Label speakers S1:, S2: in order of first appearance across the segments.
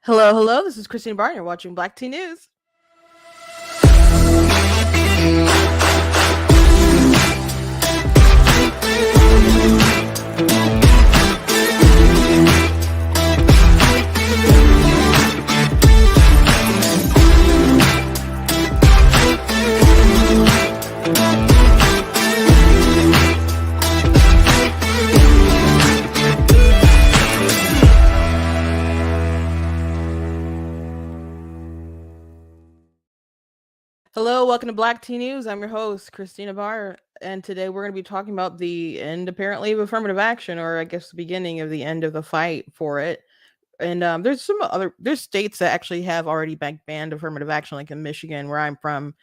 S1: Hello, hello. This is Christine Barr. You're watching Black Tea News. Hello, welcome to Black Tea News. I'm your host, Christina Barr, and today we're going to be talking about the end, apparently, of affirmative action, or I guess the beginning of the end of the fight for it. And there's states that actually have already banned affirmative action, like in Michigan, where I'm from.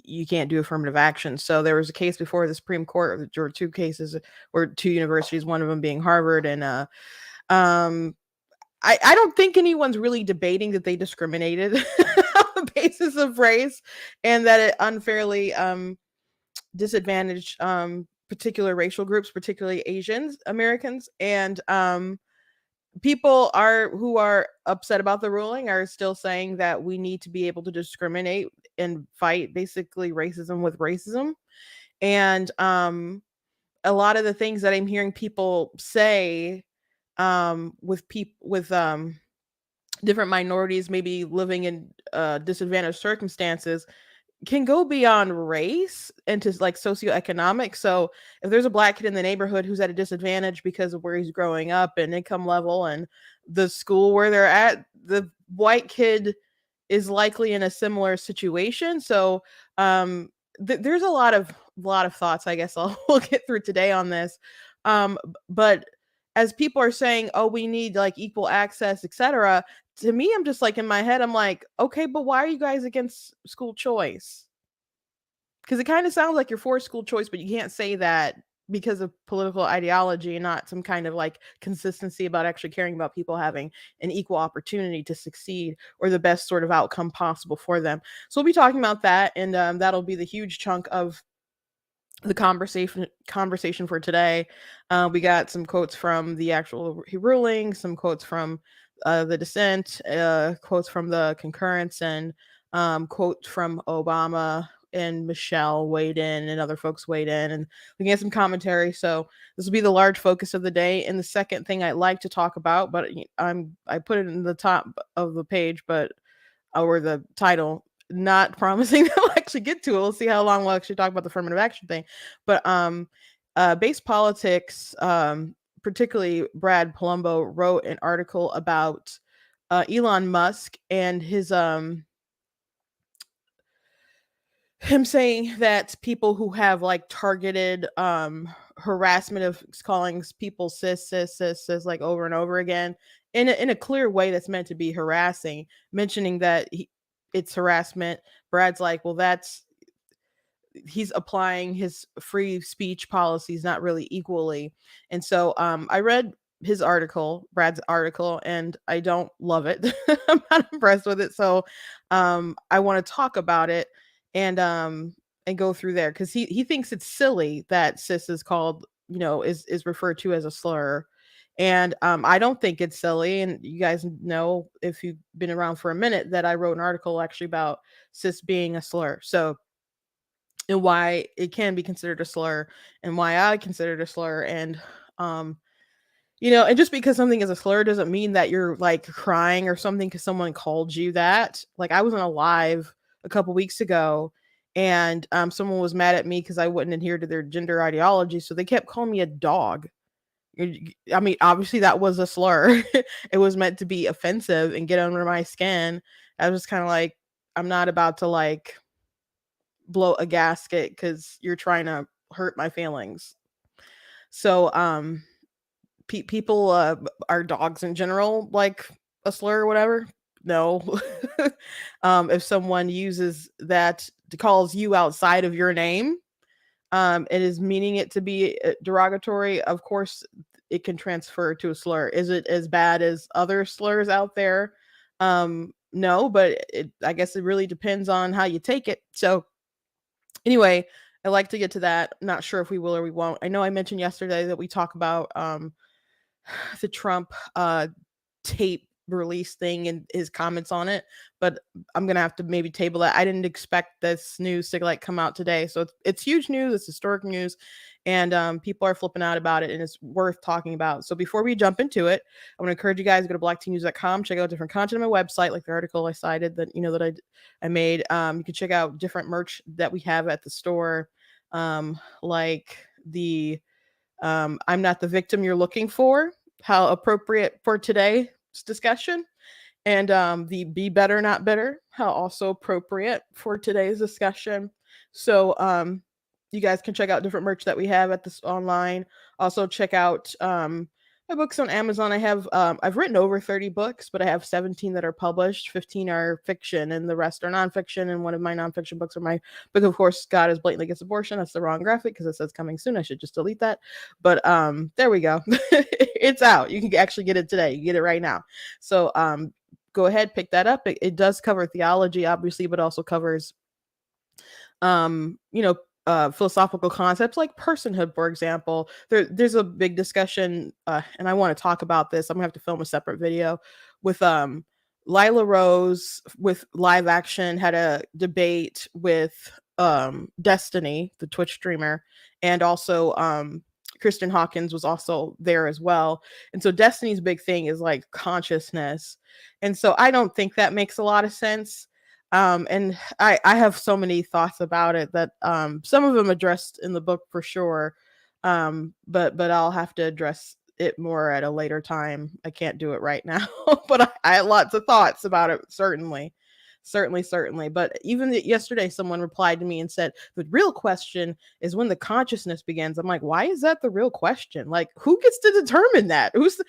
S1: You can't do affirmative action. So there was a case before the Supreme Court, or two cases, or two universities, one of them being Harvard, and um, I don't think anyone's really debating that they discriminated on the basis of race and that it unfairly disadvantaged particular racial groups, particularly Asians Americans. And people who are upset about the ruling are still saying that we need to be able to discriminate and fight basically racism with racism. And a lot of the things that I'm hearing people say with different minorities maybe living in disadvantaged circumstances can go beyond race into like socioeconomic. So if there's a black kid in the neighborhood who's at a disadvantage because of where he's growing up and income level and the school where they're at, the white kid is likely in a similar situation. So there's a lot of thoughts, I guess we'll get through today on this. But as people are saying, oh, we need like equal access, etc., to me, I'm just like in my head, I'm like, okay, but why are you guys against school choice? Because it kind of sounds like you're for school choice, but you can't say that because of political ideology and not some kind of like consistency about actually caring about people having an equal opportunity to succeed or the best sort of outcome possible for them. So we'll be talking about that, and that'll be the huge chunk of the conversation for today. We got some quotes from the actual ruling, some quotes from the dissent, quotes from the concurrence, and quote from Obama and Michelle weighed in, and other folks weighed in, and we get some commentary. So this will be the large focus of the day. And the second thing I like to talk about, but I put it in the top of the page, but or the title, not promising that we'll actually get to it. We'll see how long we'll actually talk about the affirmative action thing. But base politics, particularly Brad Palumbo, wrote an article about Elon Musk and his him saying that people who have like targeted harassment of calling people cis like over and over again in a clear way that's meant to be harassing, mentioning that it's harassment. Brad's like, well, he's applying his free speech policies not really equally. And so I read Brad's article, and I don't love it. I'm not impressed with it. So I want to talk about it and go through there, because he thinks it's silly that cis is called, is referred to as a slur. And I don't think it's silly. And you guys know, if you've been around for a minute, that I wrote an article actually about cis being a slur. So, and why it can be considered a slur, and why I consider it a slur. And and just because something is a slur doesn't mean that you're like crying or something because someone called you that. Like, I was on a live a couple weeks ago, and someone was mad at me because I wouldn't adhere to their gender ideology, so they kept calling me a dog. I mean, obviously that was a slur. It was meant to be offensive and get under my skin. I was kind of like, I'm not about to like blow a gasket because you're trying to hurt my feelings. So people are dogs in general like a slur or whatever? No. If someone uses that to calls you outside of your name, it is meaning it to be derogatory, of course it can transfer to a slur. Is it as bad as other slurs out there? No, but I guess it really depends on how you take it. So anyway, I like to get to that. Not sure if we will or we won't. I know I mentioned yesterday that we talk about the Trump tape release thing and his comments on it, but I'm gonna have to maybe table that. I didn't expect this news to like come out today, so it's huge news. It's historic news, and people are flipping out about it, and it's worth talking about. So before we jump into it, I want to encourage you guys to go to blacktnews.com, check out different content on my website, like the article I cited that that I made. You can check out different merch that we have at the store, like the I'm not the victim you're looking for, how appropriate for today's discussion, and the be better not bitter, how also appropriate for today's discussion. So you guys can check out different merch that we have at this online. Also check out my books on Amazon. I have I've written over 30 books, but I have 17 that are published. 15 are fiction and the rest are nonfiction. And one of my nonfiction books are my book, of course, God is blatantly against abortion. That's the wrong graphic because it says coming soon. I should just delete that. But there we go. It's out. You can actually get it today. You get it right now. So go ahead, pick that up. It does cover theology, obviously, but also covers philosophical concepts like personhood, for example. There's a big discussion, and I want to talk about this. I'm gonna have to film a separate video with Lila Rose with live action had a debate with Destiny, the Twitch streamer, and also Kristen Hawkins was also there as well. And so Destiny's big thing is like consciousness. And so I don't think that makes a lot of sense. And I have so many thoughts about it that some of them addressed in the book for sure. But I'll have to address it more at a later time. I can't do it right now, but I had lots of thoughts about it. Certainly. But even yesterday, someone replied to me and said, the real question is when the consciousness begins. I'm like, why is that the real question? Like, who gets to determine that? Who's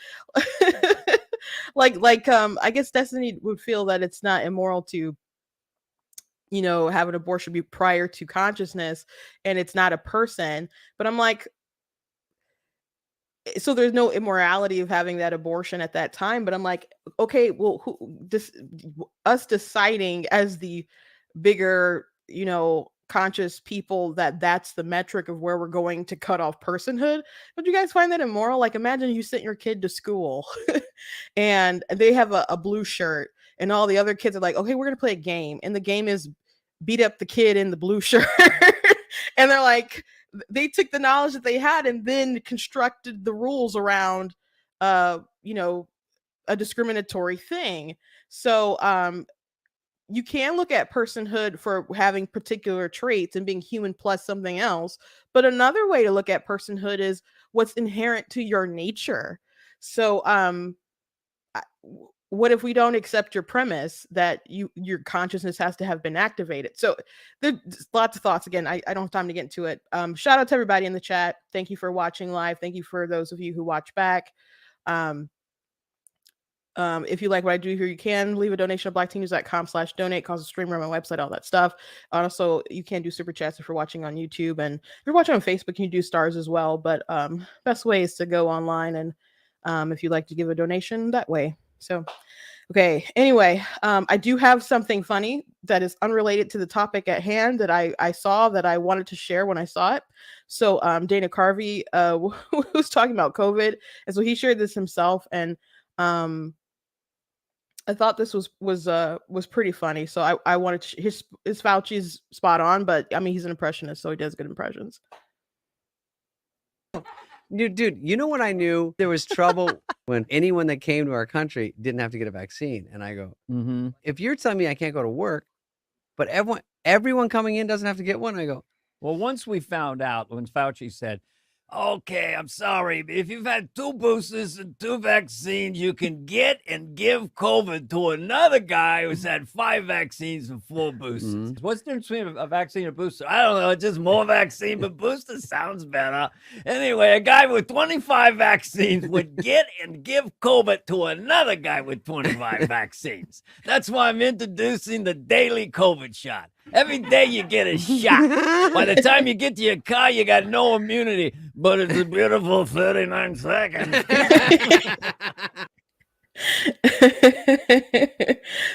S1: I guess Destiny would feel that it's not immoral to have an abortion be prior to consciousness and it's not a person. But I'm like, so there's no immorality of having that abortion at that time. But I'm like, okay, well, us deciding as the bigger, conscious people that's the metric of where we're going to cut off personhood. Don't you guys find that immoral? Like, imagine you sent your kid to school and they have a blue shirt and all the other kids are like, okay, we're going to play a game. And the game is beat up the kid in the blue shirt. And they're like, they took the knowledge that they had and then constructed the rules around, a discriminatory thing. So, you can look at personhood for having particular traits and being human plus something else. But another way to look at personhood is what's inherent to your nature. So, what if we don't accept your premise that your consciousness has to have been activated? So there's lots of thoughts. Again, I don't have time to get into it. Shout out to everybody in the chat. Thank you for watching live. Thank you for those of you who watch back. If you like what I do here, you can leave a donation at blacktnews.com/donate, cause a streamer on my website, all that stuff. Also, you can do super chats if you're watching on YouTube, and if you're watching on Facebook, you can do stars as well. But best way is to go online and if you'd like to give a donation that way. So, okay. Anyway, I do have something funny that is unrelated to the topic at hand that I saw that I wanted to share when I saw it. So, Dana Carvey was talking about COVID, and so he shared this himself, and I thought this was pretty funny. So I wanted to, his Fauci's spot on, but I mean he's an impressionist, so he does good impressions.
S2: Dude, you know what I knew? There was trouble when anyone that came to our country didn't have to get a vaccine. And I go, if you're telling me I can't go to work, but everyone coming in doesn't have to get one, I go,
S3: well, once we found out when Fauci said, okay, I'm sorry, but if you've had 2 boosters and 2 vaccines, you can get and give COVID to another guy who's had 5 vaccines and 4 boosters. What's the difference between a vaccine and a booster? I don't know. Just more vaccine, but booster sounds better. Anyway, a guy with 25 vaccines would get and give COVID to another guy with 25 vaccines. That's why I'm introducing the daily COVID shot. Every day you get a shot. By the time you get to your car, you got no immunity. But it's a beautiful 39 seconds.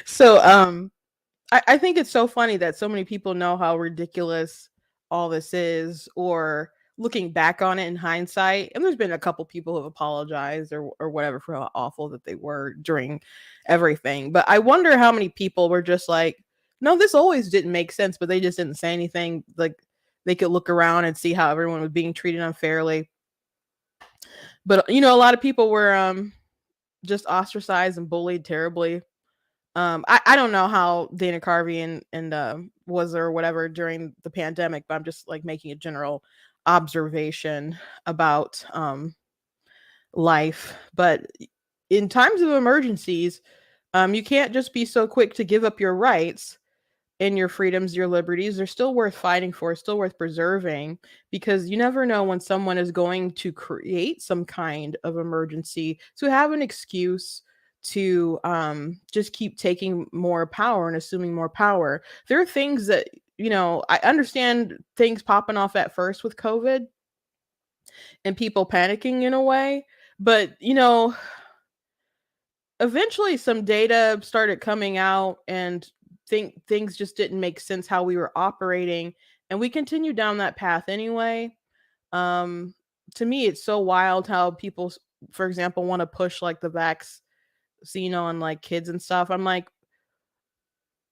S1: So I think it's so funny that so many people know how ridiculous all this is, or looking back on it in hindsight, and there's been a couple people who have apologized or whatever for how awful that they were during everything. But I wonder how many people were just like, no, this always didn't make sense, but they just didn't say anything. Like they could look around and see how everyone was being treated unfairly. But a lot of people were just ostracized and bullied terribly. I don't know how Dana Carvey and was or whatever during the pandemic, but I'm just like making a general observation about life. But in times of emergencies, you can't just be so quick to give up your rights and your freedoms, your liberties. They're still worth fighting for, still worth preserving, because you never know when someone is going to create some kind of emergency to have an excuse to just keep taking more power and assuming more power. There are things that, I understand things popping off at first with COVID and people panicking in a way, but, eventually some data started coming out and things just didn't make sense how we were operating, and we continued down that path anyway. um to me, it's so wild how people, for example, want to push like the vaccine on like kids and stuff. I'm like,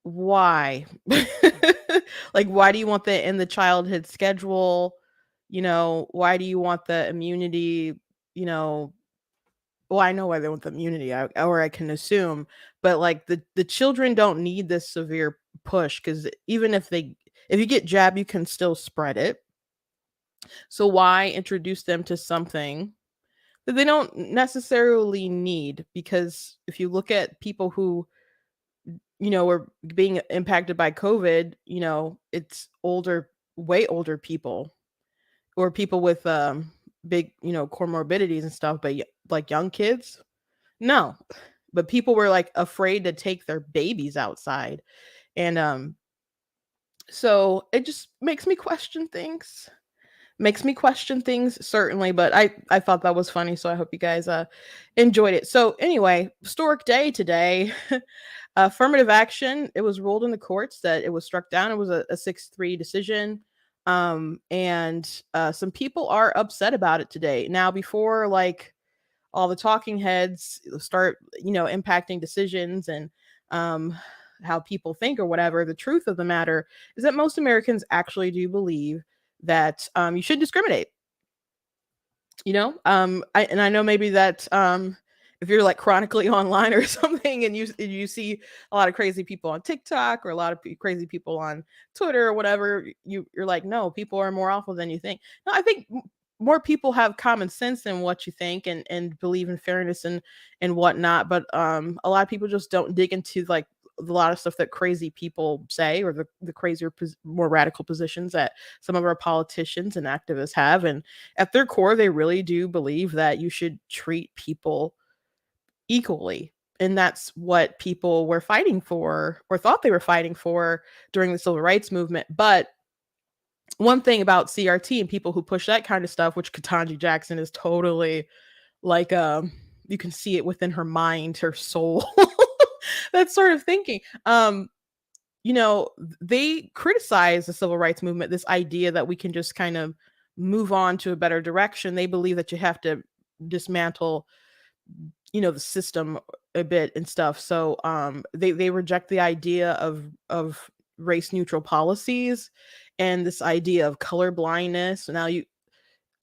S1: why? Like, why do you want that in the childhood schedule? Why do you want the immunity? you know well, I know why they want the immunity, or I can assume, but like the children don't need this severe push, because even if you get jabbed, you can still spread it. So why introduce them to something that they don't necessarily need? Because if you look at people who were being impacted by COVID, it's way older people, or people with big comorbidities and stuff, but like young kids, no. But people were like afraid to take their babies outside. And so it just makes me question things, certainly. But I thought that was funny, so I hope you guys enjoyed it. So anyway, historic day today. Affirmative action, it was ruled in the courts that it was struck down. It was a 6-3 decision. And some people are upset about it today. Now, before like all the talking heads start, impacting decisions and how people think or whatever, the truth of the matter is that most Americans actually do believe that you should discriminate. I know maybe that if you're like chronically online or something, and you see a lot of crazy people on TikTok or a lot of crazy people on Twitter or whatever, you're like, no, people are more awful than you think. No, I think more people have common sense than what you think, and believe in fairness and whatnot. But a lot of people just don't dig into like a lot of stuff that crazy people say, or the crazier, more radical positions that some of our politicians and activists have. And at their core, they really do believe that you should treat people equally. And that's what people were fighting for, or thought they were fighting for, during the civil rights movement. But one thing about CRT and people who push that kind of stuff, which Katanji Jackson is totally like, you can see it within her mind, her soul, that sort of thinking. They criticize the civil rights movement, this idea that we can just kind of move on to a better direction. They believe that you have to dismantle, the system a bit and stuff. So they reject the idea of race neutral policies, and this idea of color blindness. Now, I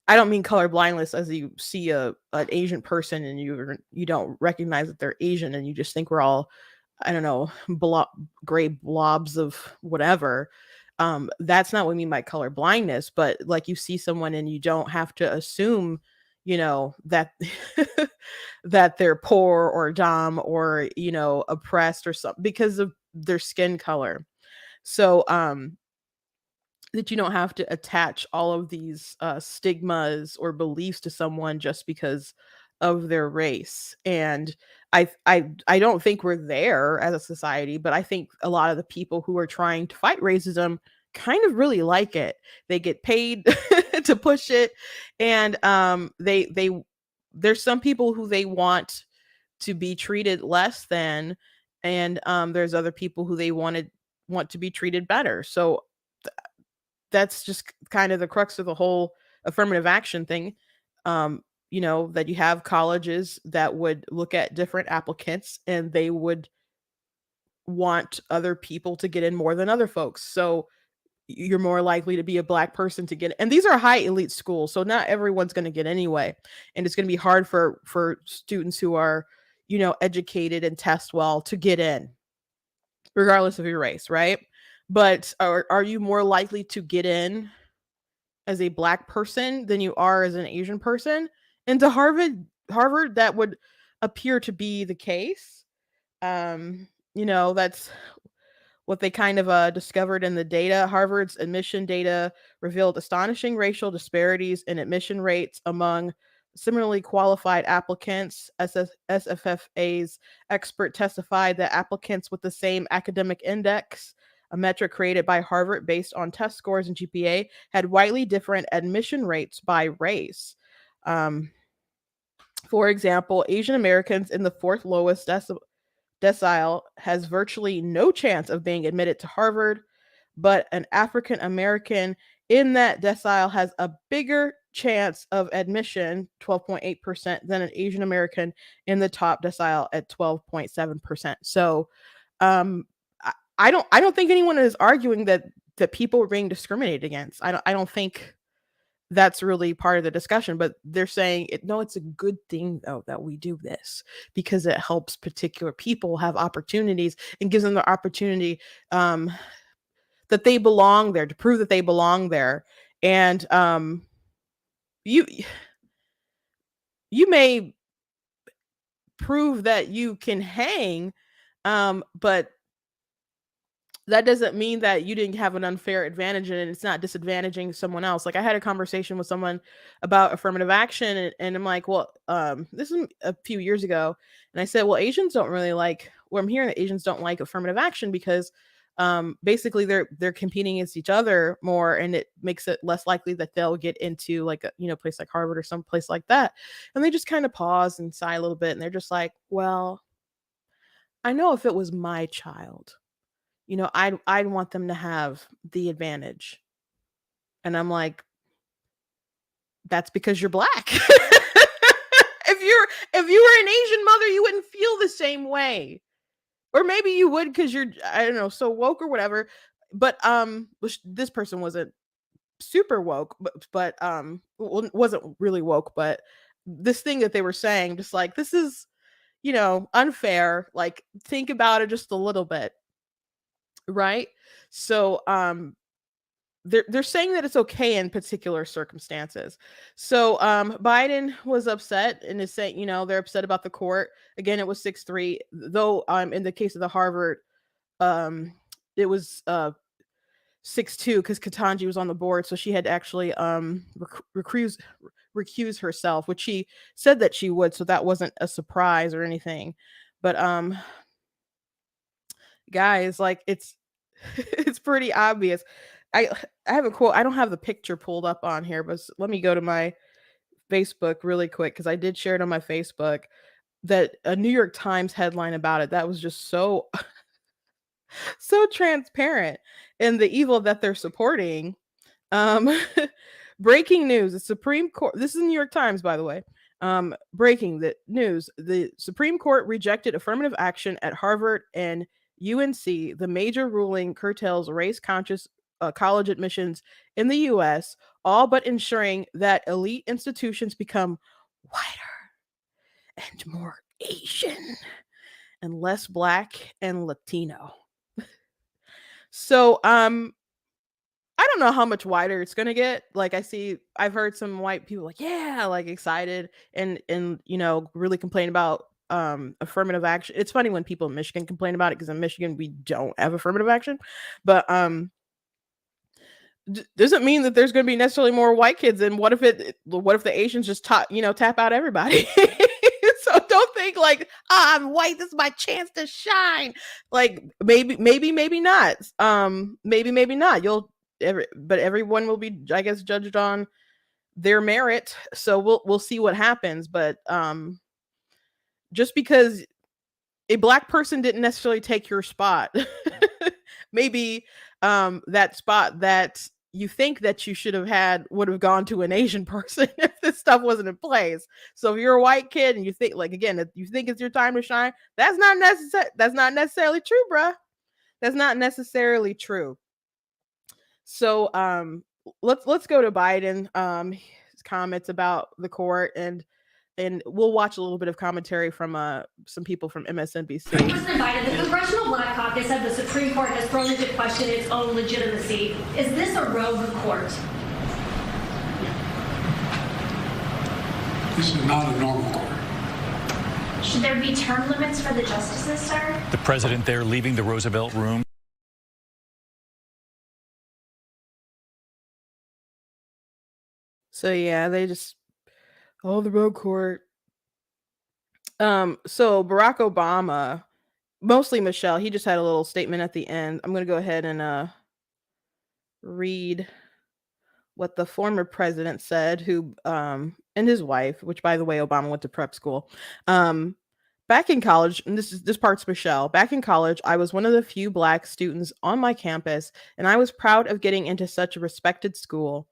S1: don't mean color blindness as you see an Asian person and you don't recognize that they're Asian, and you just think we're all, I don't know, gray blobs of whatever. That's not what I mean by color blindness. But like, you see someone and you don't have to assume, that that they're poor or dumb or oppressed or something because of their skin color. So that you don't have to attach all of these stigmas or beliefs to someone just because of their race. And I don't think we're there as a society, but I think a lot of the people who are trying to fight racism kind of really like it. They get paid to push it, and there's some people who they want to be treated less than, and there's other people who they want to be treated better. So that's just kind of the crux of the whole affirmative action thing, that you have colleges that would look at different applicants and they would want other people to get in more than other folks. So you're more likely to be a Black person to get, and these are high elite schools, so not everyone's going to get anyway, and it's going to be hard for students who are educated and test well to get in, regardless of your race, right? But are you more likely to get in as a Black person than you are as an Asian person into Harvard? That would appear to be the case. That's what they kind of discovered in the data. Harvard's admission data revealed astonishing racial disparities in admission rates among similarly qualified applicants. SFFA's expert testified that applicants with the same academic index, a metric created by Harvard based on test scores and GPA, had widely different admission rates by race. For example, Asian Americans in the fourth lowest decile has virtually no chance of being admitted to Harvard, but an African American in that decile has a bigger chance of admission, 12.8%, than an Asian American in the top decile at 12.7%. So, I don't think anyone is arguing that people are being discriminated against. I don't think that's really part of the discussion, but they're saying it's a good thing though that we do this because it helps particular people have opportunities and gives them the opportunity that they belong there, to prove that they belong there. And you may prove that you can hang, but that doesn't mean that you didn't have an unfair advantage and it's not disadvantaging someone else. Like I had a conversation with someone about affirmative action and I'm like, well, this is a few years ago. And I said, well, Asians don't really like, I'm hearing that Asians don't like affirmative action because basically they're competing against each other more, and it makes it less likely that they'll get into like a place like Harvard or some place like that. And they just kind of pause and sigh a little bit and they're just like, well, I know if it was my child, I'd want them to have the advantage. And I'm like, that's because you're Black. if you were an Asian mother, you wouldn't feel the same way. Or maybe you would because you're, I don't know, so woke or whatever. But this person wasn't super woke, but wasn't really woke, but this thing that they were saying, just like, this is, unfair. Like, think about it just a little bit. Right? So they're saying that it's okay in particular circumstances. So Biden was upset and is saying, they're upset about the court. Again, it was 6-3, though in the case of the Harvard, it was 6-2 because Katanji was on the board, so she had to actually recuse herself, which she said that she would, so that wasn't a surprise or anything. But guys, like it's pretty obvious. I have a quote. I don't have the picture pulled up on here, but let me go to my Facebook really quick because I did share it on my Facebook. That a New York Times headline about it that was just so so transparent in the evil that they're supporting. Breaking news: the Supreme Court. This is New York Times, by the way. Breaking the news: the Supreme Court rejected affirmative action at Harvard and UNC. The major ruling curtails race-conscious college admissions in the U.S., all but ensuring that elite institutions become whiter and more Asian and less Black and Latino. So, I don't know how much wider it's gonna get. Like I've heard some white people like, yeah, like excited and really complain about affirmative action. It's funny when people in Michigan complain about it because in Michigan we don't have affirmative action, but doesn't mean that there's going to be necessarily more white kids. And what if the Asians just tap out everybody? So don't think like, I'm white, this is my chance to shine. Like maybe not. Maybe not. But everyone will be, I guess, judged on their merit. So we'll see what happens. But just because a Black person didn't necessarily take your spot, maybe that spot that you think that you would have gone to an Asian person if this stuff wasn't in place. So if you're a white kid and you think, like, again, if you think it's your time to shine, that's not necessarily true, bruh. That's not necessarily true. So let's go to Biden. His comments about the court, and we'll watch a little bit of commentary from some people from MSNBC.
S4: President Biden, the Congressional Black Caucus said the Supreme Court has thrown into question its own legitimacy. Is this a rogue court?
S5: This is not a normal court.
S4: Should there be term limits for the justices, sir?
S6: The president there leaving the Roosevelt Room.
S1: So yeah, they just, the rogue court. So Barack Obama, mostly Michelle, he just had a little statement at the end. I'm gonna go ahead and read what the former president said, who and his wife, which, by the way, Obama went to prep school. Back in college, and this part's Michelle. Back in college, I was one of the few Black students on my campus, and I was proud of getting into such a respected school.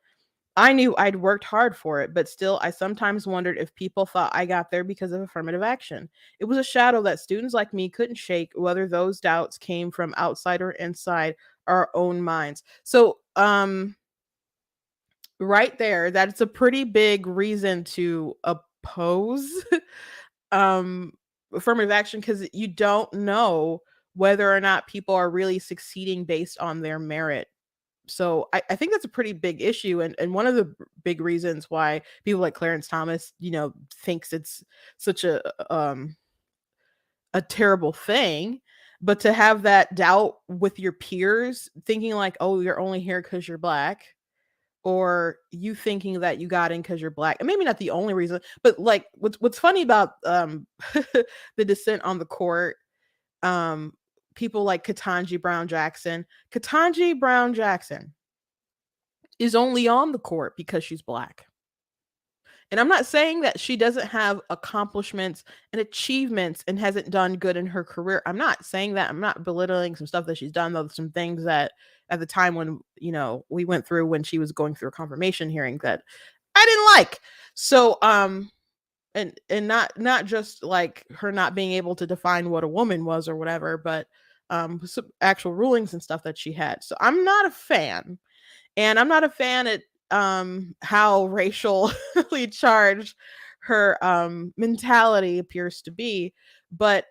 S1: I knew I'd worked hard for it, but still, I sometimes wondered if people thought I got there because of affirmative action. It was a shadow that students like me couldn't shake, whether those doubts came from outside or inside our own minds. So, right there, that's a pretty big reason to oppose affirmative action, because you don't know whether or not people are really succeeding based on their merit. So I think that's a pretty big issue, and one of the big reasons why people like Clarence Thomas, thinks it's such a terrible thing. But to have that doubt with your peers, thinking like, oh, you're only here because you're Black, or you thinking that you got in because you're Black, and maybe not the only reason, but like what's funny about the dissent on the court, people like Katanji Brown Jackson is only on the court because she's Black. And I'm not saying that she doesn't have accomplishments and achievements and hasn't done good in her career. I'm not saying that. I'm not belittling some stuff that she's done, though, some things that at the time when, we went through when she was going through a confirmation hearing that I didn't like. So, and not just like her not being able to define what a woman was or whatever, but some actual rulings and stuff that she had. So I'm not a fan, and I'm not a fan at how racially charged her mentality appears to be. But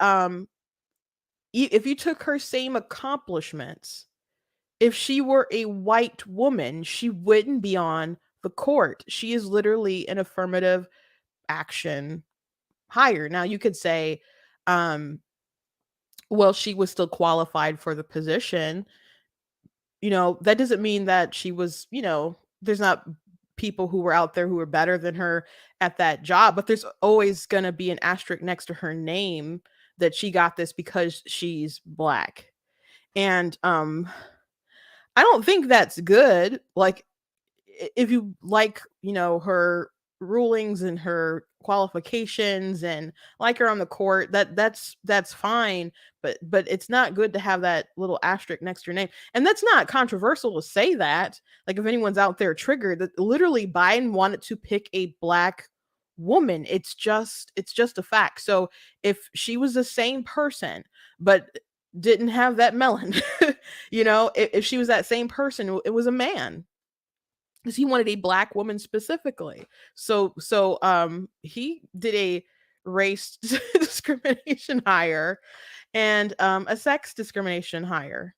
S1: if you took her same accomplishments, if she were a white woman, she wouldn't be on the court. She is literally an affirmative action hire. Now you could say, well, she was still qualified for the position. That doesn't mean that she was, there's not people who were out there who were better than her at that job, but there's always going to be an asterisk next to her name that she got this because she's Black. And I don't think that's good. Like, if you like, her rulings and her qualifications and like her on the court, that's fine, but it's not good to have that little asterisk next to your name. And that's not controversial to say that. Like, if anyone's out there triggered, that literally Biden wanted to pick a Black woman. It's just a fact. So if she was the same person but didn't have that melon, if she was that same person, it was a man, because he wanted a Black woman specifically. So he did a race discrimination hire and a sex discrimination hire.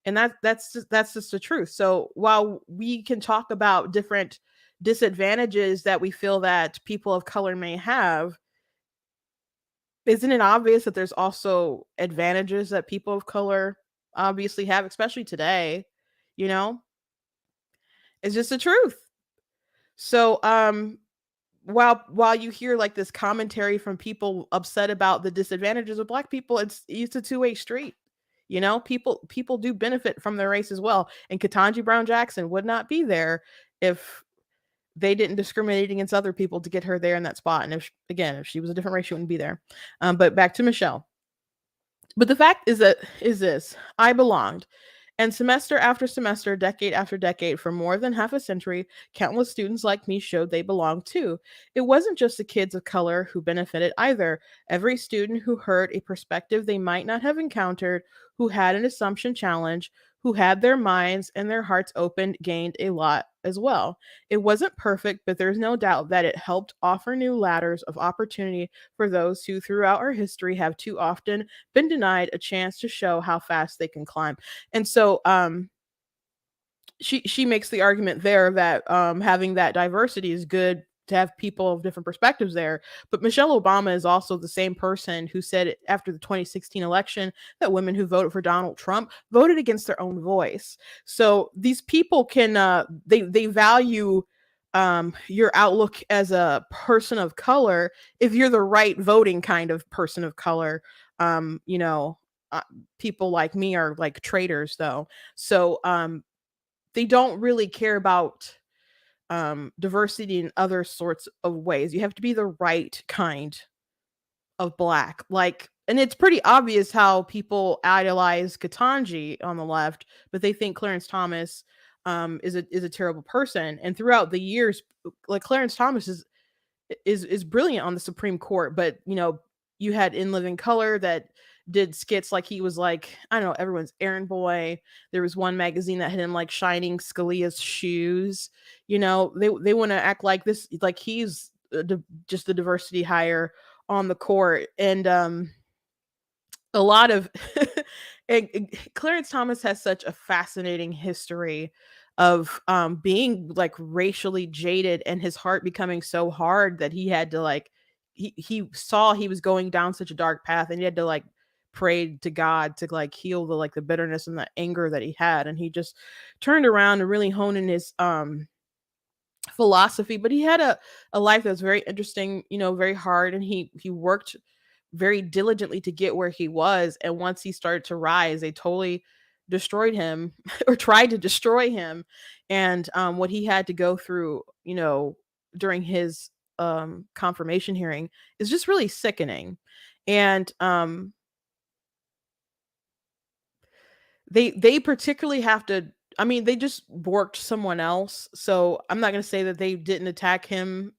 S1: And that's just the truth. So while we can talk about different disadvantages that we feel that people of color may have, isn't it obvious that there's also advantages that people of color obviously have, especially today? It's just the truth. So while you hear like this commentary from people upset about the disadvantages of Black people, it's a two-way street. People do benefit from their race as well. And Katanji Brown Jackson would not be there if they didn't discriminate against other people to get her there in that spot. And if she was a different race, she wouldn't be there. But back to Michelle. But the fact is this: I belonged. And semester after semester, decade after decade, for more than half a century, countless students like me showed they belonged too. It wasn't just the kids of color who benefited either. Every student who heard a perspective they might not have encountered, who had an assumption challenge, who had their minds and their hearts opened, gained a lot as well. It wasn't perfect, but there's no doubt that it helped offer new ladders of opportunity for those who, throughout our history, have too often been denied a chance to show how fast they can climb. And so, she makes the argument there that having that diversity is good to have people of different perspectives there. But Michelle Obama is also the same person who said after the 2016 election that women who voted for Donald Trump voted against their own voice. So these people can they value your outlook as a person of color if you're the right voting kind of person of color. You know, people like me are like traitors though. So they don't really care about diversity in other sorts of ways. You have to be the right kind of black. Like, and it's pretty obvious how people idolize Katanji on the left, but they think Clarence Thomas is a terrible person. And throughout the years, like Clarence Thomas is brilliant on the Supreme Court, but you know, you had In Living Color that did skits like he was like, I don't know, everyone's errand boy. There was one magazine that had him like shining Scalia's shoes. You know, they want to act like this, like he's just the diversity hire on the court. And a lot of Clarence Thomas has such a fascinating history of being like racially jaded and his heart becoming so hard that he had to like he saw he was going down such a dark path and he had to like pray to God to like heal the bitterness and the anger that he had, and he just turned around and really honed in his philosophy. But he had a life that was very interesting, you know, very hard, and he worked very diligently to get where he was. And once he started to rise, they totally destroyed him or tried to destroy him. And what he had to go through, you know, during his confirmation hearing is just really sickening. And they particularly have to, I mean, they just worked someone else. So I'm not going to say that they didn't attack him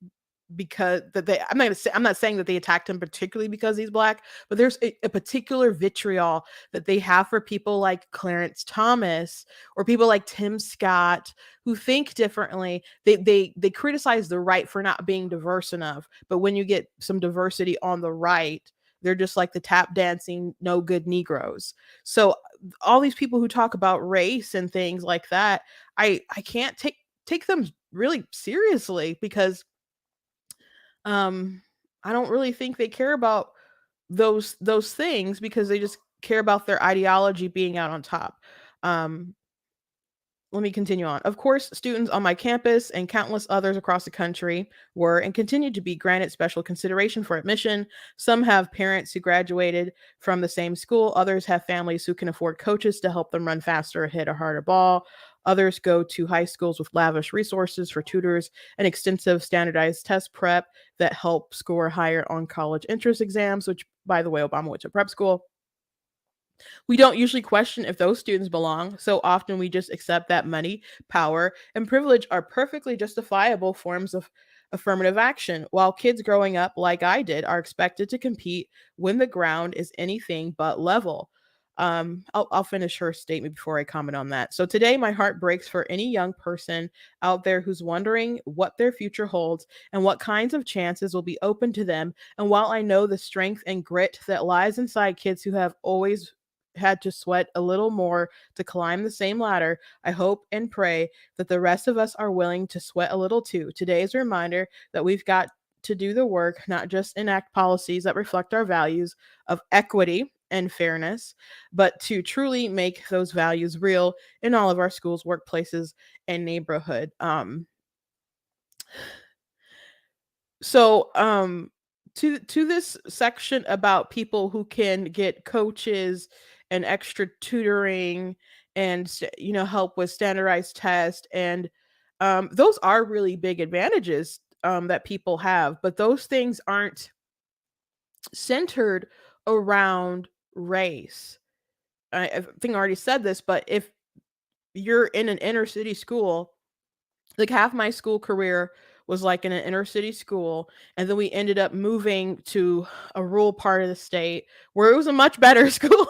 S1: because that they I'm not gonna say I'm not saying that they attacked him particularly because he's black, but there's a particular vitriol that they have for people like Clarence Thomas or people like Tim Scott who think differently. They criticize the right for not being diverse enough, but when you get some diversity on the right, they're just like the tap dancing no good Negroes. So all these people who talk about race and things like that, I can't take them really seriously because um I don't really think they care about those things because they just care about their ideology being out on top. um Let me continue on. Of course, students on my campus and countless others across the country were and continue to be granted special consideration for admission. Some have parents who graduated from the same school. Others have families who can afford coaches to help them run faster or hit a harder ball. Others go to high schools with lavish resources for tutors and extensive standardized test prep that help score higher on college entrance exams, which, by the way, Obama went to prep school. We don't usually question if those students belong, so often we just accept that money, power, and privilege are perfectly justifiable forms of affirmative action, while kids growing up like I did are expected to compete when the ground is anything but level. I'll finish her statement before I comment on that. So today, my heart breaks for any young person out there who's wondering what their future holds and what kinds of chances will be open to them. And while I know the strength and grit that lies inside kids who have always had to sweat a little more to climb the same ladder, I hope and pray that the rest of us are willing to sweat a little too. Today is a reminder that we've got to do the work, not just enact policies that reflect our values of equity and fairness, but to truly make those values real in all of our schools, workplaces, and neighborhood. So to this section about people who can get coaches and extra tutoring and you know, help with standardized tests, and those are really big advantages that people have, but those things aren't centered around race. I think I already said this, but if you're in an inner city school, like half my school career was like in an inner city school, and then we ended up moving to a rural part of the state where it was a much better school,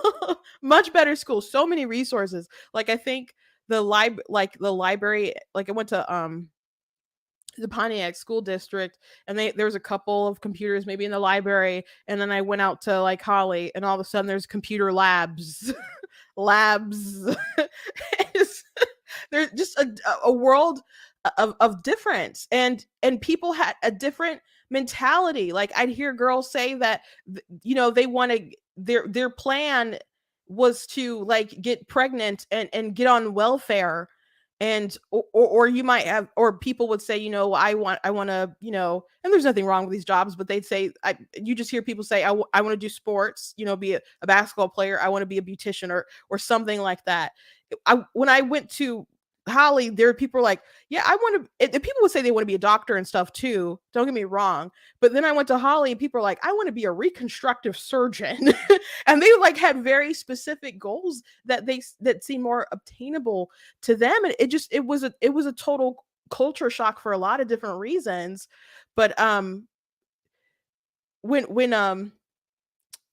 S1: much better school, so many resources. Like I think the library, like I went to the Pontiac school district, and there was a couple of computers maybe in the library, and then I went out to like Holly, and all of a sudden there's computer labs, labs. It's- there's just a world of difference, and people had a different mentality. Like I'd hear girls say that they want to, their plan was to like get pregnant and get on welfare, and or you might have, or people would say, I want to, and there's nothing wrong with these jobs, but they'd say, you just hear people say, I want to do sports, be a basketball player, I want to be a beautician, or something like that. When I went to Holly, there are people like, yeah, I want to, people would say they want to be a doctor and stuff too. Don't get me wrong. But then I went to Holly and people are like, I want to be a reconstructive surgeon. And they like had very specific goals that seem more obtainable to them. And it was a total culture shock for a lot of different reasons. But when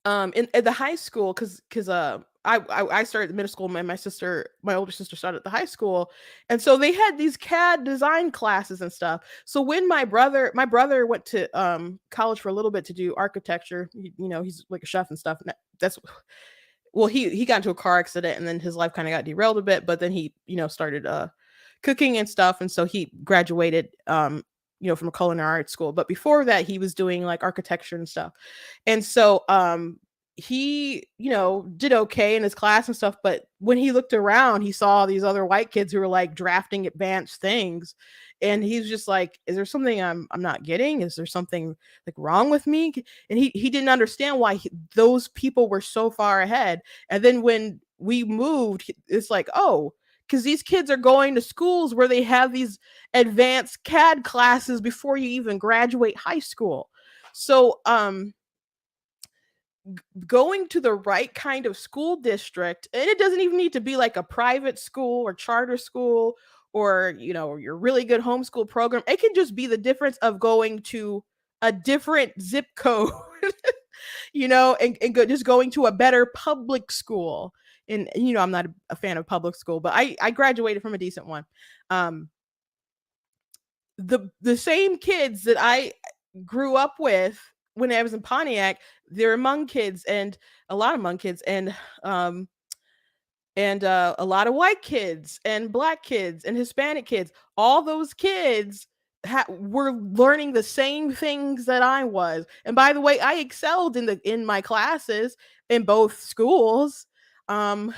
S1: in the high school, because I started the middle school, and my older sister started at the high school, and so they had these CAD design classes and stuff. So when my brother went to college for a little bit to do architecture, he's like a chef and stuff, and that's, well, he got into a car accident, and then his life kind of got derailed a bit, but then he started cooking and stuff, and so he graduated from a culinary arts school. But before that, he was doing like architecture and stuff. And so he did okay in his class and stuff, but when he looked around, he saw these other white kids who were like drafting advanced things, and he's just like, is there something I'm not getting? Is there something like wrong with me? And he didn't understand why those people were so far ahead. And then when we moved, it's like, oh, because these kids are going to schools where they have these advanced CAD classes before you even graduate high school. So going to the right kind of school district, and it doesn't even need to be like a private school or charter school, or your really good homeschool program. It can just be the difference of going to a different zip code, just going to a better public school. And I'm not a fan of public school, but I graduated from a decent one. The same kids that I grew up with when I was in Pontiac, they're Hmong kids, and a lot of Hmong kids, and a lot of white kids and black kids and Hispanic kids. All those kids were learning the same things that I was. And by the way, I excelled in my classes in both schools. Um,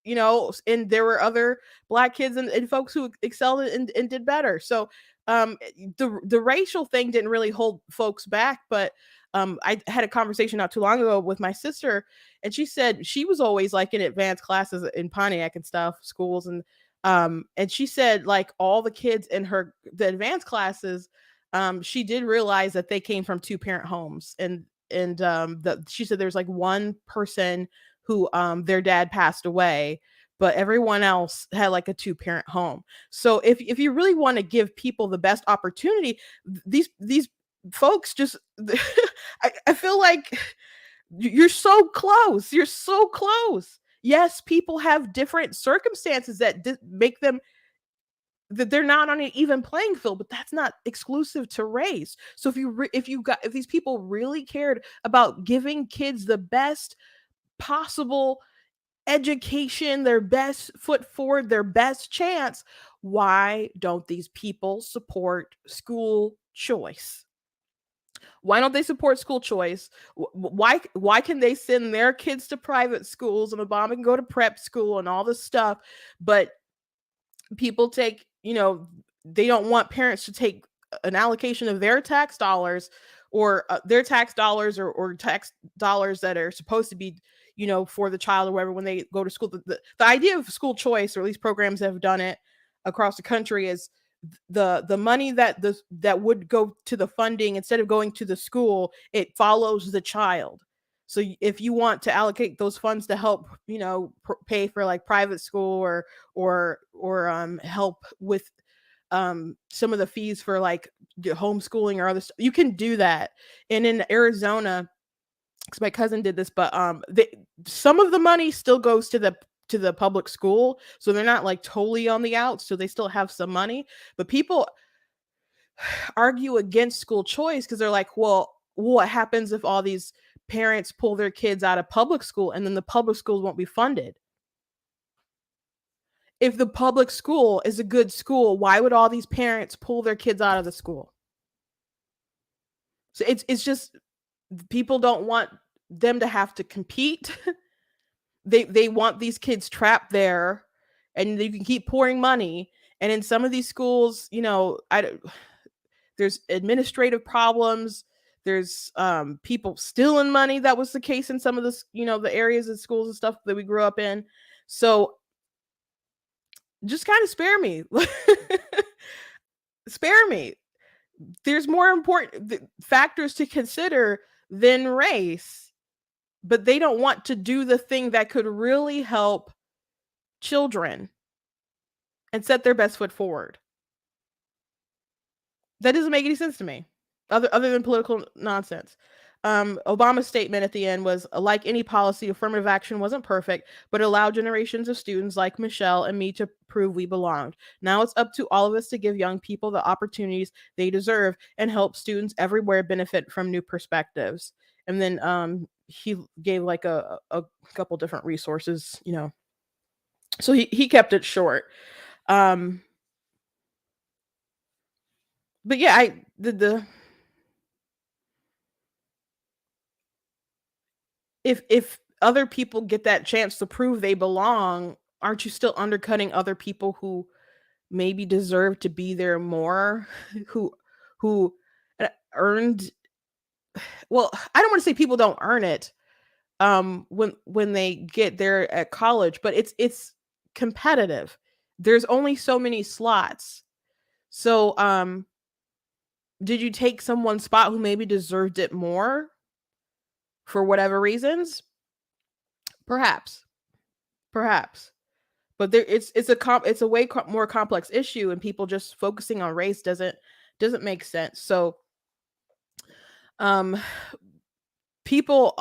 S1: and there were other black kids and folks who excelled and did better. So the racial thing didn't really hold folks back, but I had a conversation not too long ago with my sister, and she said she was always like in advanced classes in Pontiac and stuff, schools, and she said like all the kids in the advanced classes, she did realize that they came from two-parent homes, and she said there's like one person who their dad passed away, but everyone else had like a two-parent home. So if you really want to give people the best opportunity, these folks just I feel like you're so close. You're so close. Yes, people have different circumstances that make them that they're not on an even playing field, but that's not exclusive to race. So if these people really cared about giving kids the best possible education, their best foot forward, their best chance, why don't these people support school choice? Why don't they support school choice? Why can they send their kids to private schools, and Obama can go to prep school and all this stuff, but people take, they don't want parents to take an allocation of their tax dollars, or their tax dollars, or tax dollars that are supposed to be, for the child or whatever when they go to school. The idea of school choice, or at least programs that have done it across the country, is the money that would go to the funding, instead of going to the school, it follows the child. So if you want to allocate those funds to help, pay for like private school or help with some of the fees for like homeschooling or other stuff, you can do that. And in Arizona, because my cousin did this, but some of the money still goes to the public school, so they're not like totally on the outs, so they still have some money. But people argue against school choice because they're like, well, what happens if all these parents pull their kids out of public school and then the public schools won't be funded? If the public school is a good school, why would all these parents pull their kids out of the school? So it's just, people don't want them to have to compete. They want these kids trapped there, and you can keep pouring money. And in some of these schools, there's administrative problems. There's people stealing money. That was the case in some of the, the areas of schools and stuff that we grew up in. So just kind of spare me. Spare me. There's more important factors to consider than race, but they don't want to do the thing that could really help children and set their best foot forward. That doesn't make any sense to me, other than political nonsense. Obama's statement at the end was, like any policy, affirmative action wasn't perfect, but it allowed generations of students like Michelle and me to prove we belonged. Now it's up to all of us to give young people the opportunities they deserve and help students everywhere benefit from new perspectives. And then he gave like a couple different resources, so he kept it short. But yeah, if other people get that chance to prove they belong, aren't you still undercutting other people who maybe deserve to be there more, who earned? Well, I don't want to say people don't earn it when they get there at college, but it's competitive. There's only so many slots. So did you take someone's spot who maybe deserved it more for whatever reasons? Perhaps, but it's a way more complex issue, and people just focusing on race doesn't make sense. So, people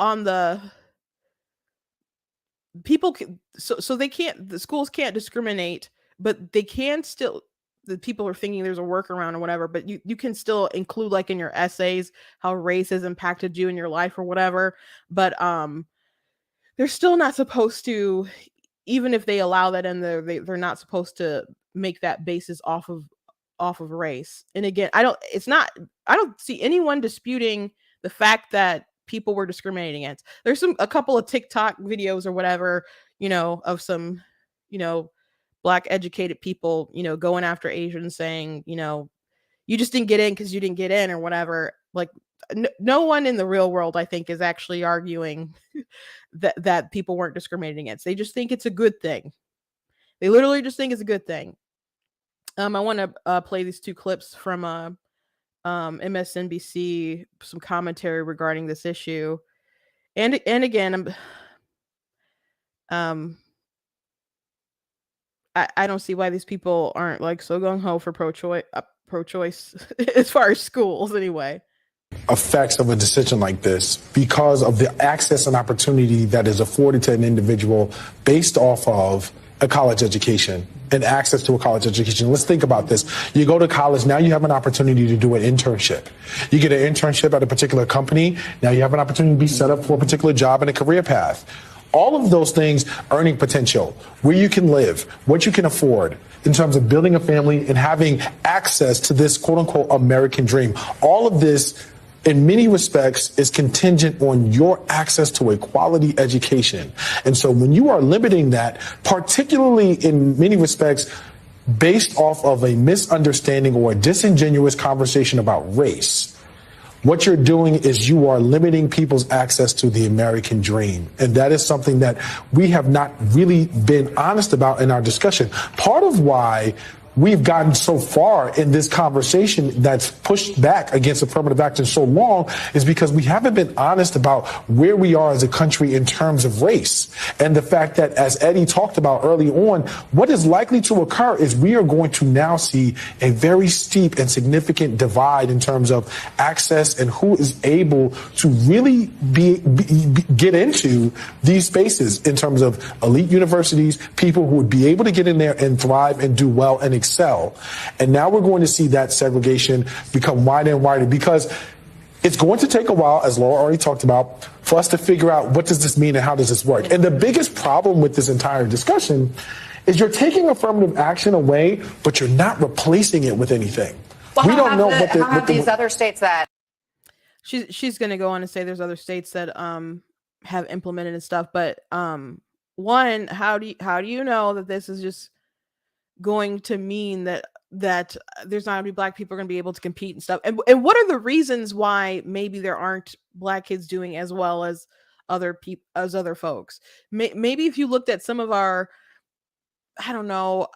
S1: so they can't, the schools can't discriminate, but they can still. The people are thinking there's a workaround or whatever, but you can still include like in your essays how race has impacted you in your life or whatever. But they're still not supposed to, even if they allow that in there, they're not supposed to make that basis off of race. And again, I don't see anyone disputing the fact that people were discriminating against. There's a couple of TikTok videos or whatever, of some, Black educated people, going after Asians, saying, you just didn't get in because you didn't get in or whatever. Like no one in the real world, I think, is actually arguing that people weren't discriminating against. They just think it's a good thing. They literally just think it's a good thing. I want to play these two clips from MSNBC, some commentary regarding this issue. And again, I don't see why these people aren't like so gung-ho for pro-choice as far as schools anyway.
S5: Effects of a decision like this because of the access and opportunity that is afforded to an individual based off of a college education and access to a college education. Let's think about this. You go to college, now you have an opportunity to do an internship. You get an internship at a particular company, now you have an opportunity to be set up for a particular job and a career path. All of those things, earning potential, where you can live, what you can afford in terms of building a family and having access to this quote unquote American dream. All of this, in many respects, is contingent on your access to a quality education. And so when you are limiting that, particularly in many respects, based off of a misunderstanding or a disingenuous conversation about race, what you're doing is you are limiting people's access to the American dream. And that is something that we have not really been honest about in our discussion. Part of why we've gotten so far in this conversation that's pushed back against affirmative action so long is because we haven't been honest about where we are as a country in terms of race. And the fact that, as Eddie talked about early on, what is likely to occur is we are going to now see a very steep and significant divide in terms of access and who is able to really get into these spaces in terms of elite universities, people who would be able to get in there and thrive and do well and excel. And now we're going to see that segregation become wider and wider because it's going to take a while, as Laura already talked about, for us to figure out what does this mean and how does this work. And the biggest problem with this entire discussion is you're taking affirmative action away, but you're not replacing it with anything.
S7: Well,
S5: we don't know what
S7: these other states that
S1: she's going to go on and say there's other states that have implemented and stuff, but one, how do you know that this is just going to mean that there's not going to be black people are going to be able to compete and stuff, and what are the reasons why maybe there aren't black kids doing as well as other folks? Maybe if you looked at some of our, I don't know,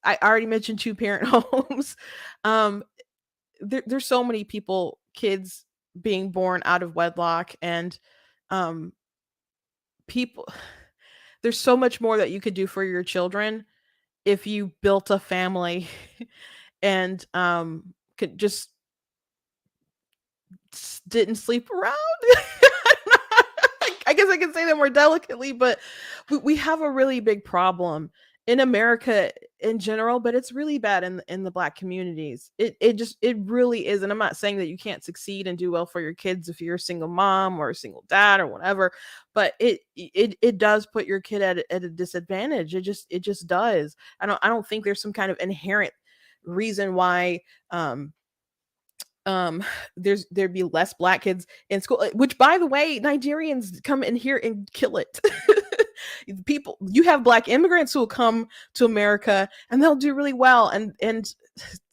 S1: I already mentioned 2-parent homes. There's so many kids being born out of wedlock, and people, there's so much more that you could do for your children if you built a family and could just didn't sleep around. I guess I can say that more delicately, but we have a really big problem in America in general, but it's really bad in the Black communities. It really is. And I'm not saying that you can't succeed and do well for your kids if you're a single mom or a single dad or whatever, but it does put your kid at a disadvantage. It just does. I don't think there's some kind of inherent reason why there'd be less Black kids in school, which, by the way, Nigerians come in here and kill it. People, you have Black immigrants who will come to America and they'll do really well, and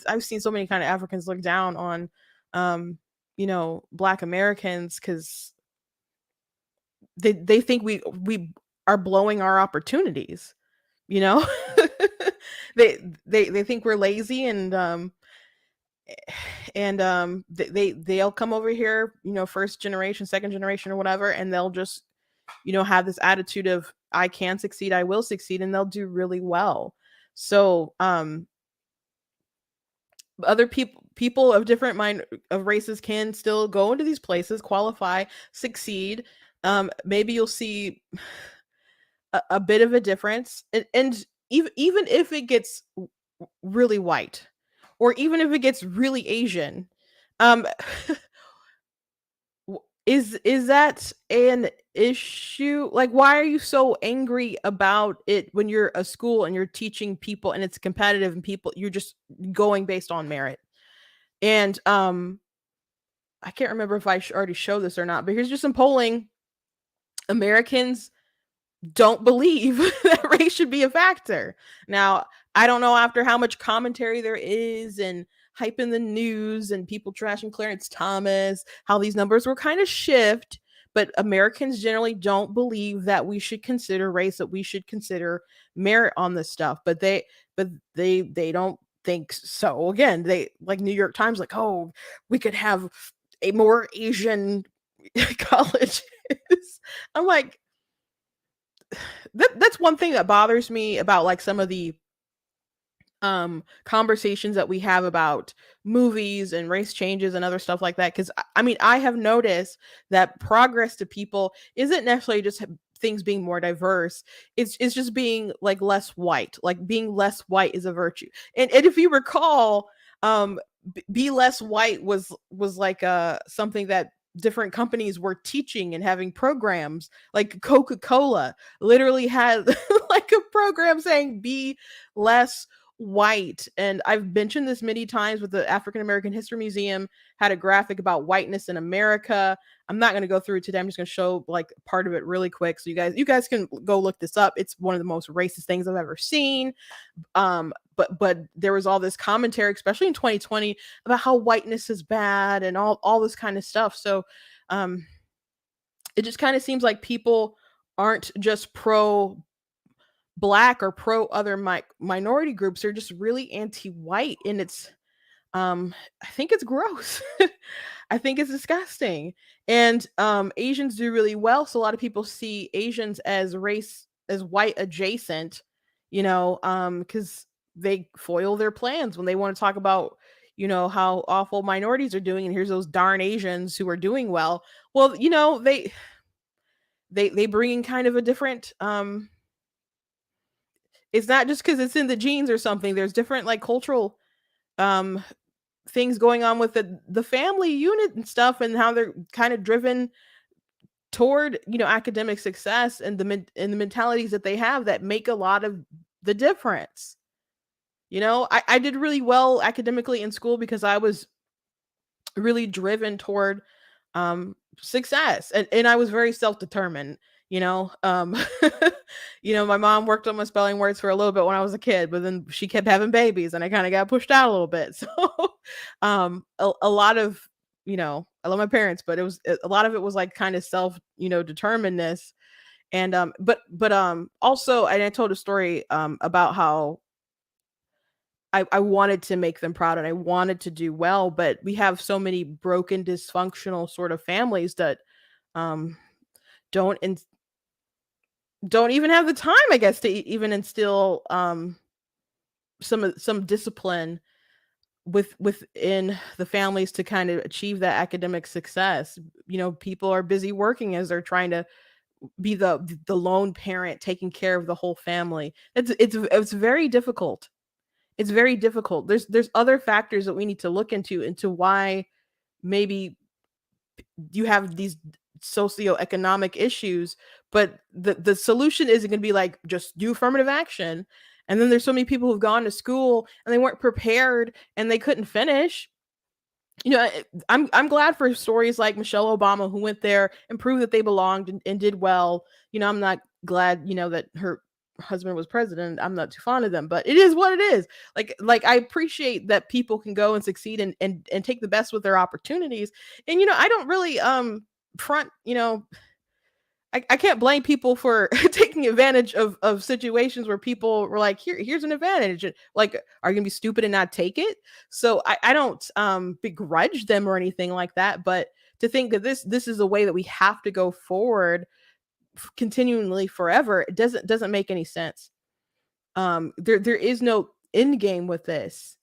S1: I've seen so many kind of Africans look down on Black Americans because they think we are blowing our opportunities. They think we're lazy, and they'll come over here, first generation, second generation, or whatever, and they'll just have this attitude of I can succeed, I will succeed, and they'll do really well. So other people of different of races can still go into these places, qualify, succeed. Maybe you'll see a bit of a difference, and even if it gets really white, or even if it gets really Asian, is that an issue? Like, why are you so angry about it when you're a school and you're teaching people and it's competitive and you're just going based on merit? And I can't remember if I already showed this or not, but here's just some polling. Americans don't believe that race should be a factor. Now, I don't know after how much commentary there is and hype in the news and people trashing Clarence Thomas, how these numbers will kind of shift, but Americans generally don't believe that we should consider race, that we should consider merit on this stuff. But they don't think so. Again, they, like New York Times, like, oh, we could have a more Asian colleges. I'm like, that's one thing that bothers me about like some of the conversations that we have about movies and race changes and other stuff like that. Because I mean, I have noticed that progress to people isn't necessarily just things being more diverse. It's just being like less white. Like being less white is a virtue. And if you recall, be less white was like something that different companies were teaching and having programs. Like Coca-Cola literally had like a program saying be less white. And I've mentioned this many times with the African American History Museum, had a graphic about whiteness in America. I'm not going to go through it today. I'm just going to show like part of it really quick. So you guys can go look this up. It's one of the most racist things I've ever seen. But there was all this commentary, especially in 2020, about how whiteness is bad and all this kind of stuff. So it just kind of seems like people aren't just pro Black or pro other minority groups are just really anti-white, and it's I think it's gross. I think it's disgusting. And Asians do really well, so a lot of people see Asians as white adjacent, cuz they foil their plans when they want to talk about, how awful minorities are doing, and here's those darn Asians who are doing well. Well, they bring in kind of a different it's not just cuz it's in the genes or something. There's different like cultural um things going on with the family unit and stuff, and how they're kind of driven toward academic success, and the mentalities that they have that make a lot of the difference. I did really well academically in school because I was really driven toward success, and I was very self-determined. you know um my mom worked on my spelling words for a little bit when I was a kid, but then she kept having babies and I kind of got pushed out a little bit. So a lot of, I love my parents, but a lot of it was like kind of self determinedness. And but also, and I told a story about how I wanted to make them proud and I wanted to do well, but we have so many broken, dysfunctional sort of families that um, don't in, don't even have the time, I guess, to even instill some discipline within the families to kind of achieve that academic success. People are busy working as they're trying to be the lone parent taking care of the whole family. It's very difficult. It's very difficult. There's other factors that we need to look into why maybe you have these socioeconomic issues, but the solution isn't going to be like just do affirmative action. And then there's so many people who've gone to school and they weren't prepared and they couldn't finish. I'm glad for stories like Michelle Obama, who went there and proved that they belonged and did well. I'm not glad that her husband was president. I'm not too fond of them, but it is what it is. Like I appreciate that people can go and succeed and take the best with their opportunities. And I don't really front, I can't blame people for taking advantage of situations where people were like, here's an advantage. Like, are you gonna be stupid and not take it? So I don't begrudge them or anything like that. But to think that this is a way that we have to go forward continually forever, it doesn't make any sense. There is no end game with this.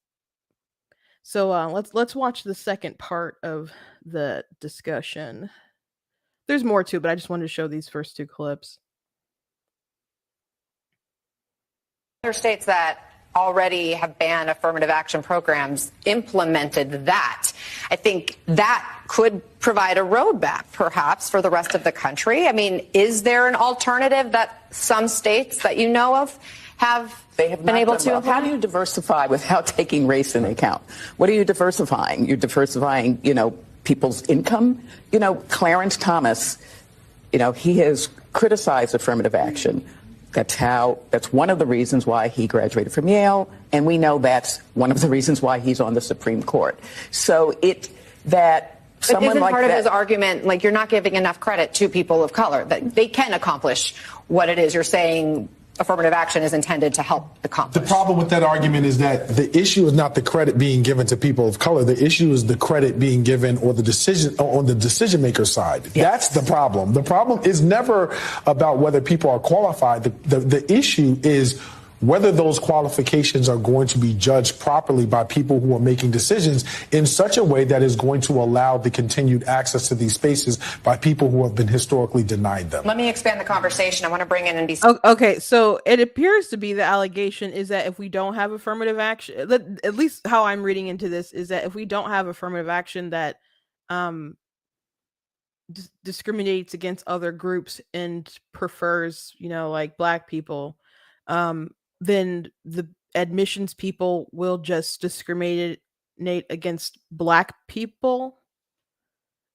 S1: So let's watch the second part of the discussion. There's more too, but I just wanted to show these first two clips.
S7: Other states that already have banned affirmative action programs implemented that. I think that could provide a roadmap, perhaps, for the rest of the country. I mean, is there an alternative that some states that you know of have been able to implement?
S8: How do you diversify without taking race into account? What are you diversifying? You're diversifying, people's income. Clarence Thomas, he has criticized affirmative action. That's one of the reasons why he graduated from Yale, and we know that's one of the reasons why he's on the Supreme Court. So that someone
S7: isn't
S8: like
S7: part
S8: that,
S7: of his argument, like you're not giving enough credit to people of color, that they can accomplish what it is you're saying affirmative action is intended to help accomplish?
S5: The problem with that argument is that the issue is not the credit being given to people of color. The issue is the credit being given or the decision on the decision maker side. Yes. That's the problem. The problem is never about whether people are qualified. The issue is whether those qualifications are going to be judged properly by people who are making decisions in such a way that is going to allow the continued access to these spaces by people who have been historically denied them.
S7: Let me expand the conversation. I want to bring in and be...
S1: Okay, so it appears to be the allegation is that if we don't have affirmative action, at least how I'm reading into this, is that if we don't have affirmative action that discriminates against other groups and prefers, like Black people, then the admissions people will just discriminate against Black people.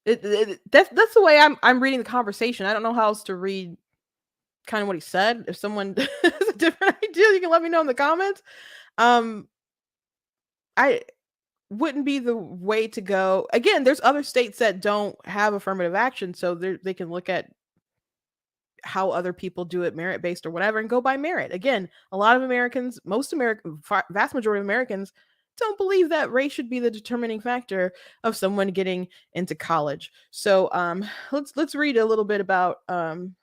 S1: That's the way I'm reading the conversation. I don't know how else to read kind of what he said. If someone has a different idea, you can let me know in the comments. I wouldn't be the way to go. Again, there's other states that don't have affirmative action, so they can look at how other people do it, merit based or whatever, and go by merit. Again, a lot of Americans, vast majority of Americans don't believe that race should be the determining factor of someone getting into college. So let's read a little bit about some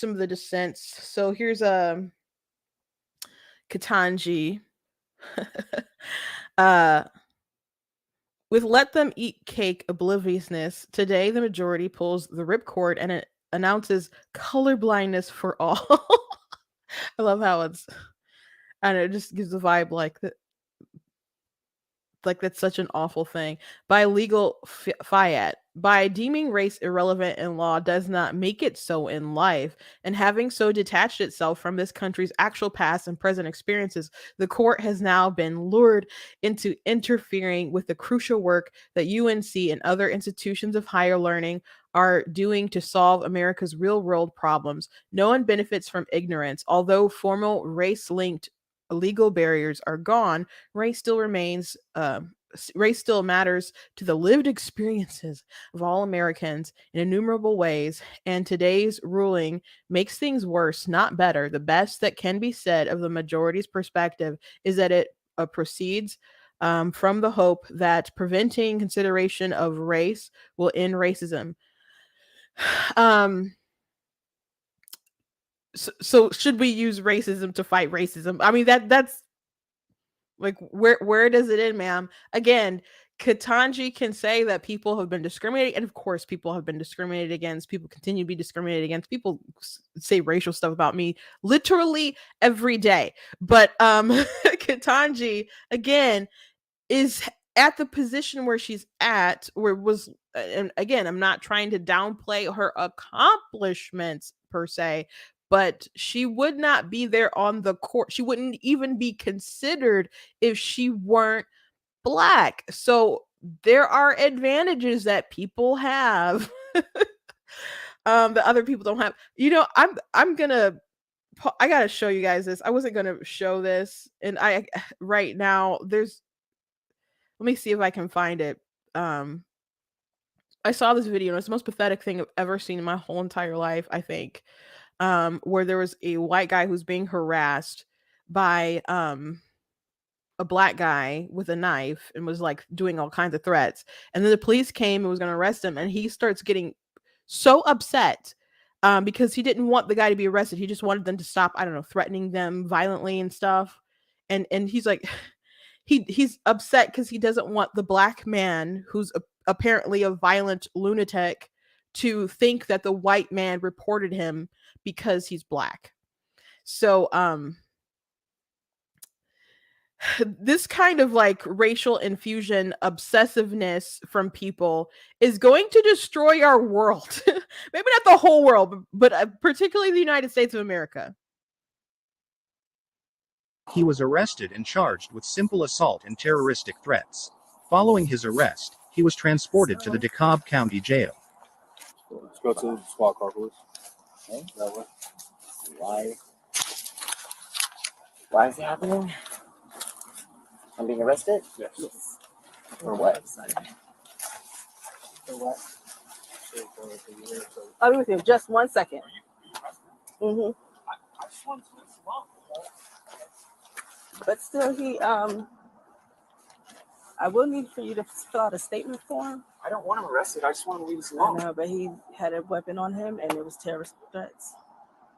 S1: of the dissents. So here's Katanji. With let them eat cake obliviousness, today the majority pulls the ripcord and it announces colorblindness for all. I love how and it just gives the vibe like that, like that's such an awful thing. By legal fiat, by deeming race irrelevant in law does not make it so in life, and having so detached itself from this country's actual past and present experiences, the court has now been lured into interfering with the crucial work that UNC and other institutions of higher learning are doing to solve America's real world problems. No one benefits from ignorance. Although formal race-linked legal barriers are gone, race still remains race still matters to the lived experiences of all Americans in innumerable ways, and today's ruling makes things worse, not better. The best that can be said of the majority's perspective is that it proceeds from the hope that preventing consideration of race will end racism. So should we use racism to fight racism? I mean, that's like, where does it end, ma'am? Again, Katanji can say that people have been discriminated, and of course, people have been discriminated against. People continue to be discriminated against. People say racial stuff about me literally every day. But Katanji again is at the position where she's at, and again, I'm not trying to downplay her accomplishments per se, but she would not be there on the court. She wouldn't even be considered if she weren't Black. So there are advantages that people have that other people don't have. I'm gonna I gotta show you guys this. I wasn't gonna show this, and I right now there's let me see if I can find it. I saw this video and it's the most pathetic thing I've ever seen in my whole entire life, I think. Where there was a white guy who's being harassed by a black guy with a knife and was like doing all kinds of threats. And then the police came and was going to arrest him, and he starts getting so upset because he didn't want the guy to be arrested. He just wanted them to stop, I don't know, threatening them violently and stuff. And he's like he's upset because he doesn't want the black man who's apparently a violent lunatic to think that the white man reported him because he's black. So this kind of like racial infusion obsessiveness from people is going to destroy our world. Maybe not the whole world, but particularly the United States of America.
S9: He was arrested and charged with simple assault and terroristic threats. Following his arrest, he was transported to the DeKalb County Jail.
S10: Let's go to the squad car, please. Okay, that way. Why is it happening? I'm being arrested? Yes. For what? For what?
S1: I'll be with you just 1 second. Mm-hmm. But still, I will need for you to fill out a statement for him.
S10: I don't want him arrested. I just want him to leave us alone.
S1: I know, but he had a weapon on him, and it was terrorist threats.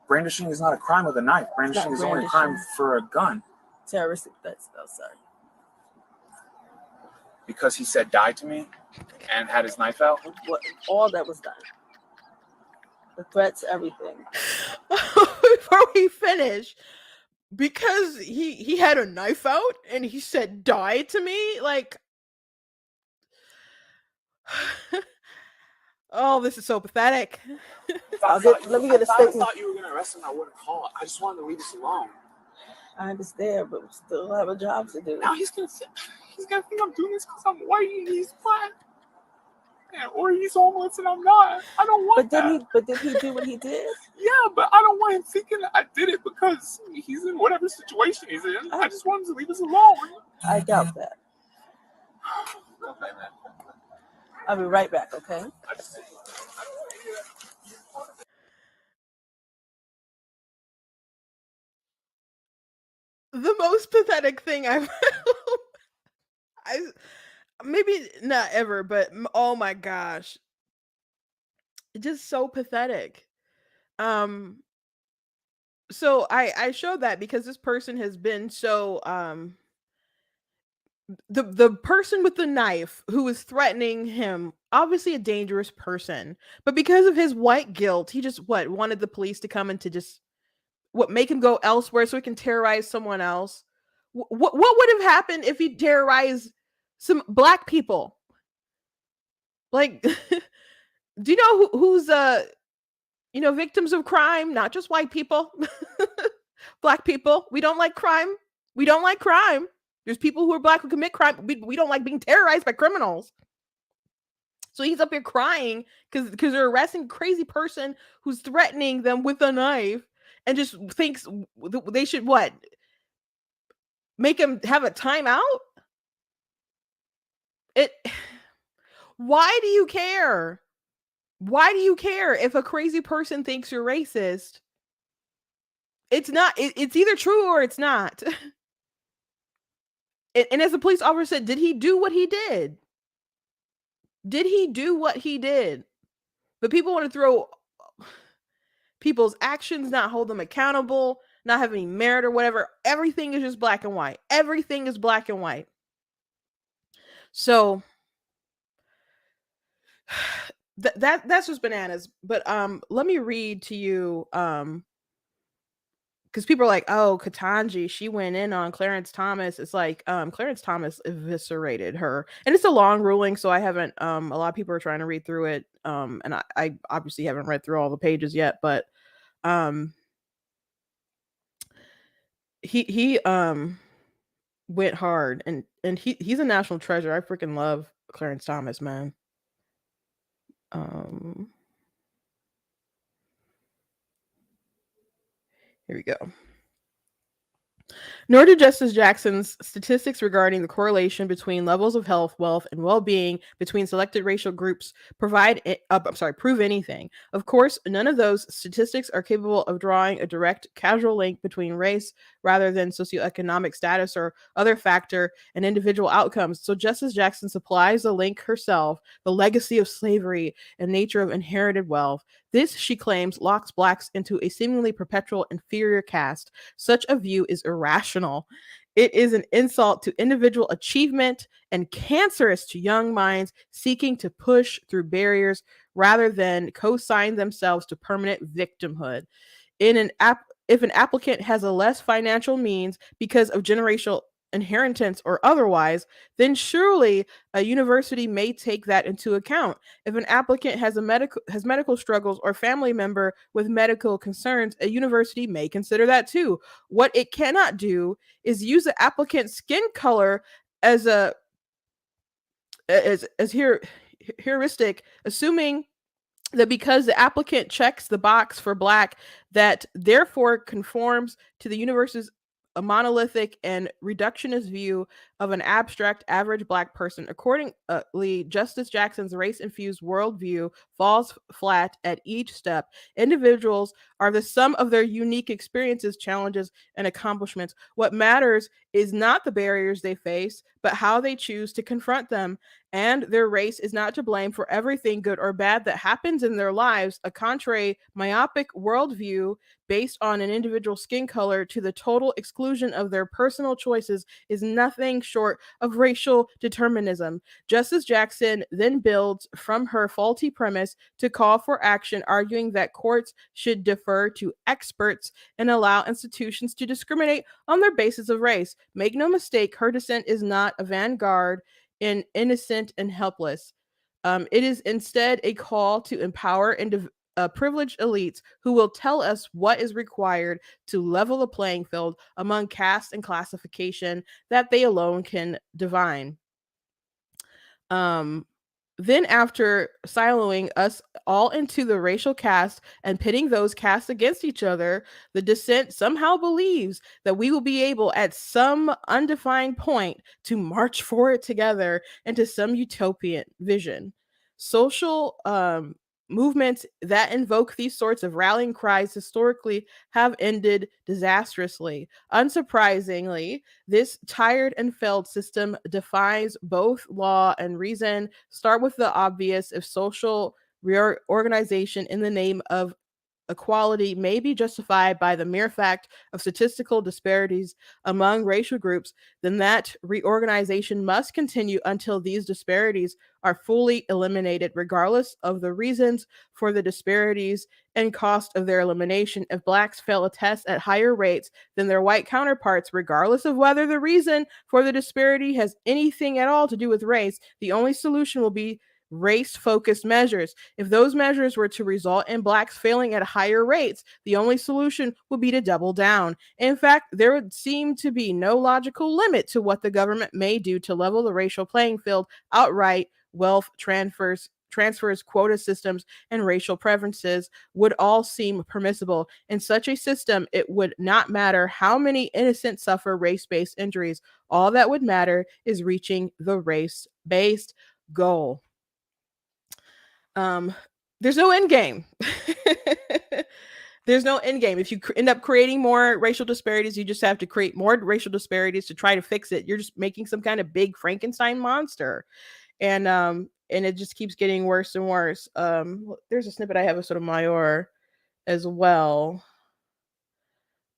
S10: Brandishing is not a crime with a knife. Brandishing is only a crime for a gun.
S1: Terroristic threats, though, sorry.
S10: Because he said die to me and had his knife out?
S1: All that was done. The threats, everything. Before we finish, because he had a knife out and he said die to me, like, oh, this is so pathetic. Let me get a statement.
S10: I thought you were going to arrest him. I wouldn't call. I just wanted to leave us alone.
S1: I understand, but we still have a job to do.
S10: Now he's gonna think I'm doing this because I'm white and he's black, or he's homeless and I'm not. I don't want that.
S1: But did he do what he did?
S10: Yeah, but I don't want him thinking that I did it because he's in whatever situation he's in. I just want him to leave us alone.
S1: I doubt that. I'll be right back, okay? The most pathetic thing I maybe not ever, but oh my gosh, just so pathetic. Um, so I showed that because this person has been so the person with the knife who was threatening him, obviously a dangerous person, but because of his white guilt, he just wanted the police to come and to just make him go elsewhere so he can terrorize someone else. What would have happened if he terrorized some black people? Like, do you know who's victims of crime? Not just white people, black people. We don't like crime. We don't like crime. There's people who are black who commit crime. We don't like being terrorized by criminals. So he's up here crying because they're arresting a crazy person who's threatening them with a knife and just thinks they should make him have a timeout. Why do you care? Why do you care if a crazy person thinks you're racist? It's not. It's either true or it's not. And as the police officer said, did he do what he did? Did he do what he did? But people want to throw people's actions, not hold them accountable, not have any merit or whatever. Everything is just black and white. Everything is black and white. So that's just bananas. But let me read to you because people are like, oh, Katanji, she went in on Clarence Thomas. It's like Clarence Thomas eviscerated her, and it's a long ruling, so I haven't. A lot of people are trying to read through it, and I obviously haven't read through all the pages yet, but he went hard, and he's a national treasure. I freaking love Clarence Thomas, man. Here we go. Nor do Justice Jackson's statistics regarding the correlation between levels of health, wealth, and well-being between selected racial groups prove anything. Of course, none of those statistics are capable of drawing a direct causal link between race rather than socioeconomic status or other factor and individual outcomes. So Justice Jackson supplies the link herself, the legacy of slavery and nature of inherited wealth. This, she claims, locks blacks into a seemingly perpetual inferior caste. Such a view is irrational. It is an insult to individual achievement and cancerous to young minds seeking to push through barriers rather than co-sign themselves to permanent victimhood. If an applicant has a less financial means because of generational inheritance or otherwise, then surely a university may take that into account. If an applicant has medical struggles or family member with medical concerns, a university may consider that too. What it cannot do is use the applicant's skin color as heuristic, assuming that because the applicant checks the box for black, that therefore conforms to the university's a monolithic and reductionist view of an abstract average black person. Accordingly, Justice Jackson's race-infused worldview falls flat at each step. Individuals are the sum of their unique experiences, challenges, and accomplishments. What matters is not the barriers they face, but how they choose to confront them. And their race is not to blame for everything good or bad that happens in their lives. A contrary, myopic worldview based on an individual's skin color to the total exclusion of their personal choices is nothing short of racial determinism. Justice Jackson then builds from her faulty premise to call for action, arguing that courts should defer to experts and allow institutions to discriminate on their basis of race. Make no mistake, her dissent is not a vanguard in innocent and helpless. It is instead a call to empower privileged elites who will tell us what is required to level the playing field among caste and classification that they alone can divine. Then after siloing us all into the racial caste and pitting those castes against each other, the dissent somehow believes that we will be able at some undefined point to march forward together into some utopian vision. Social movements that invoke these sorts of rallying cries historically have ended disastrously. Unsurprisingly, this tired and failed system defies both law and reason. Start with the obvious: if social reorganization in the name of equality may be justified by the mere fact of statistical disparities among racial groups, then that reorganization must continue until these disparities are fully eliminated, regardless of the reasons for the disparities and cost of their elimination. If blacks fail a test at higher rates than their white counterparts, regardless of whether the reason for the disparity has anything at all to do with race, the only solution will be race-focused measures. If those measures were to result in blacks failing at higher rates, the only solution would be to double down. In fact, there would seem to be no logical limit to what the government may do to level the racial playing field outright. Wealth transfers, quota systems, and racial preferences would all seem permissible. In such a system, it would not matter how many innocents suffer race-based injuries. All that would matter is reaching the race-based goal. There's no end game. There's no end game. If you end up creating more racial disparities, you just have to create more racial disparities to try to fix it. You're just making some kind of big Frankenstein monster. And it just keeps getting worse and worse. There's a snippet I have of Sotomayor as well.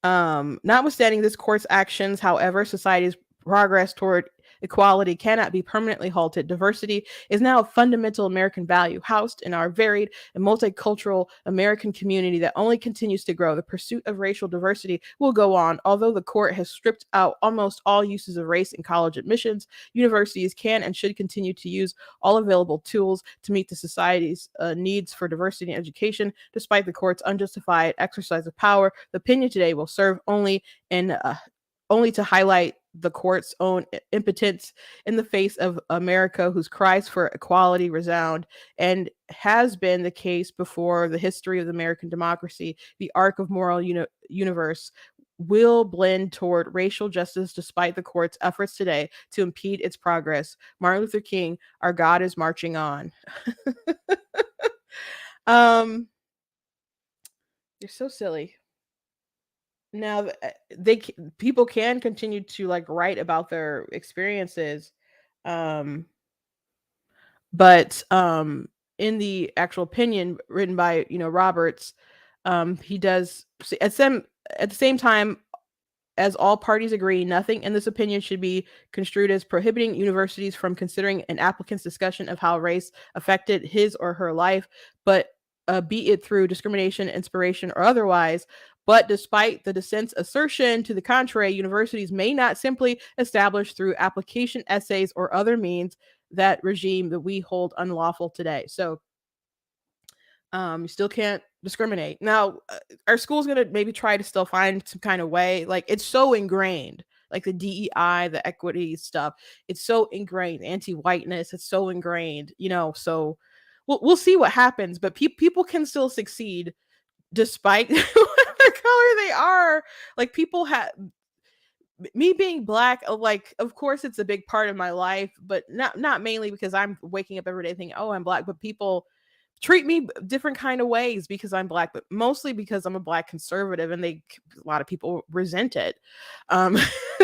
S1: Notwithstanding this court's actions, however, society's progress toward equality cannot be permanently halted. Diversity is now a fundamental American value, housed in our varied and multicultural American community that only continues to grow. The pursuit of racial diversity will go on. Although the court has stripped out almost all uses of race in college admissions, universities can and should continue to use all available tools to meet the society's needs for diversity in education. Despite the court's unjustified exercise of power, the opinion today will serve only to highlight the court's own impotence in the face of America, whose cries for equality resound, and has been the case before the history of the American democracy. The arc of moral universe will blend toward racial justice despite the court's efforts today to impede its progress. Martin Luther King, our God is marching on. You're so silly. Now people can continue to like write about their experiences, but in the actual opinion written by Roberts, he does at the same time, as all parties agree, nothing in this opinion should be construed as prohibiting universities from considering an applicant's discussion of how race affected his or her life, but be it through discrimination, inspiration, or otherwise. But despite the dissent's assertion to the contrary, universities may not simply establish through application essays or other means that regime that we hold unlawful today. So you still can't discriminate. Now, our school's going to maybe try to still find some kind of way. Like, it's so ingrained, like the DEI, the equity stuff. It's so ingrained. Anti-whiteness, it's so ingrained, so we'll see what happens. But people can still succeed despite whatever color they are. Like, people have me being black, like, of course it's a big part of my life, but not mainly because I'm waking up every day thinking, oh, I'm black, but people treat me different kind of ways because I'm black, but mostly because I'm a black conservative, and a lot of people resent it.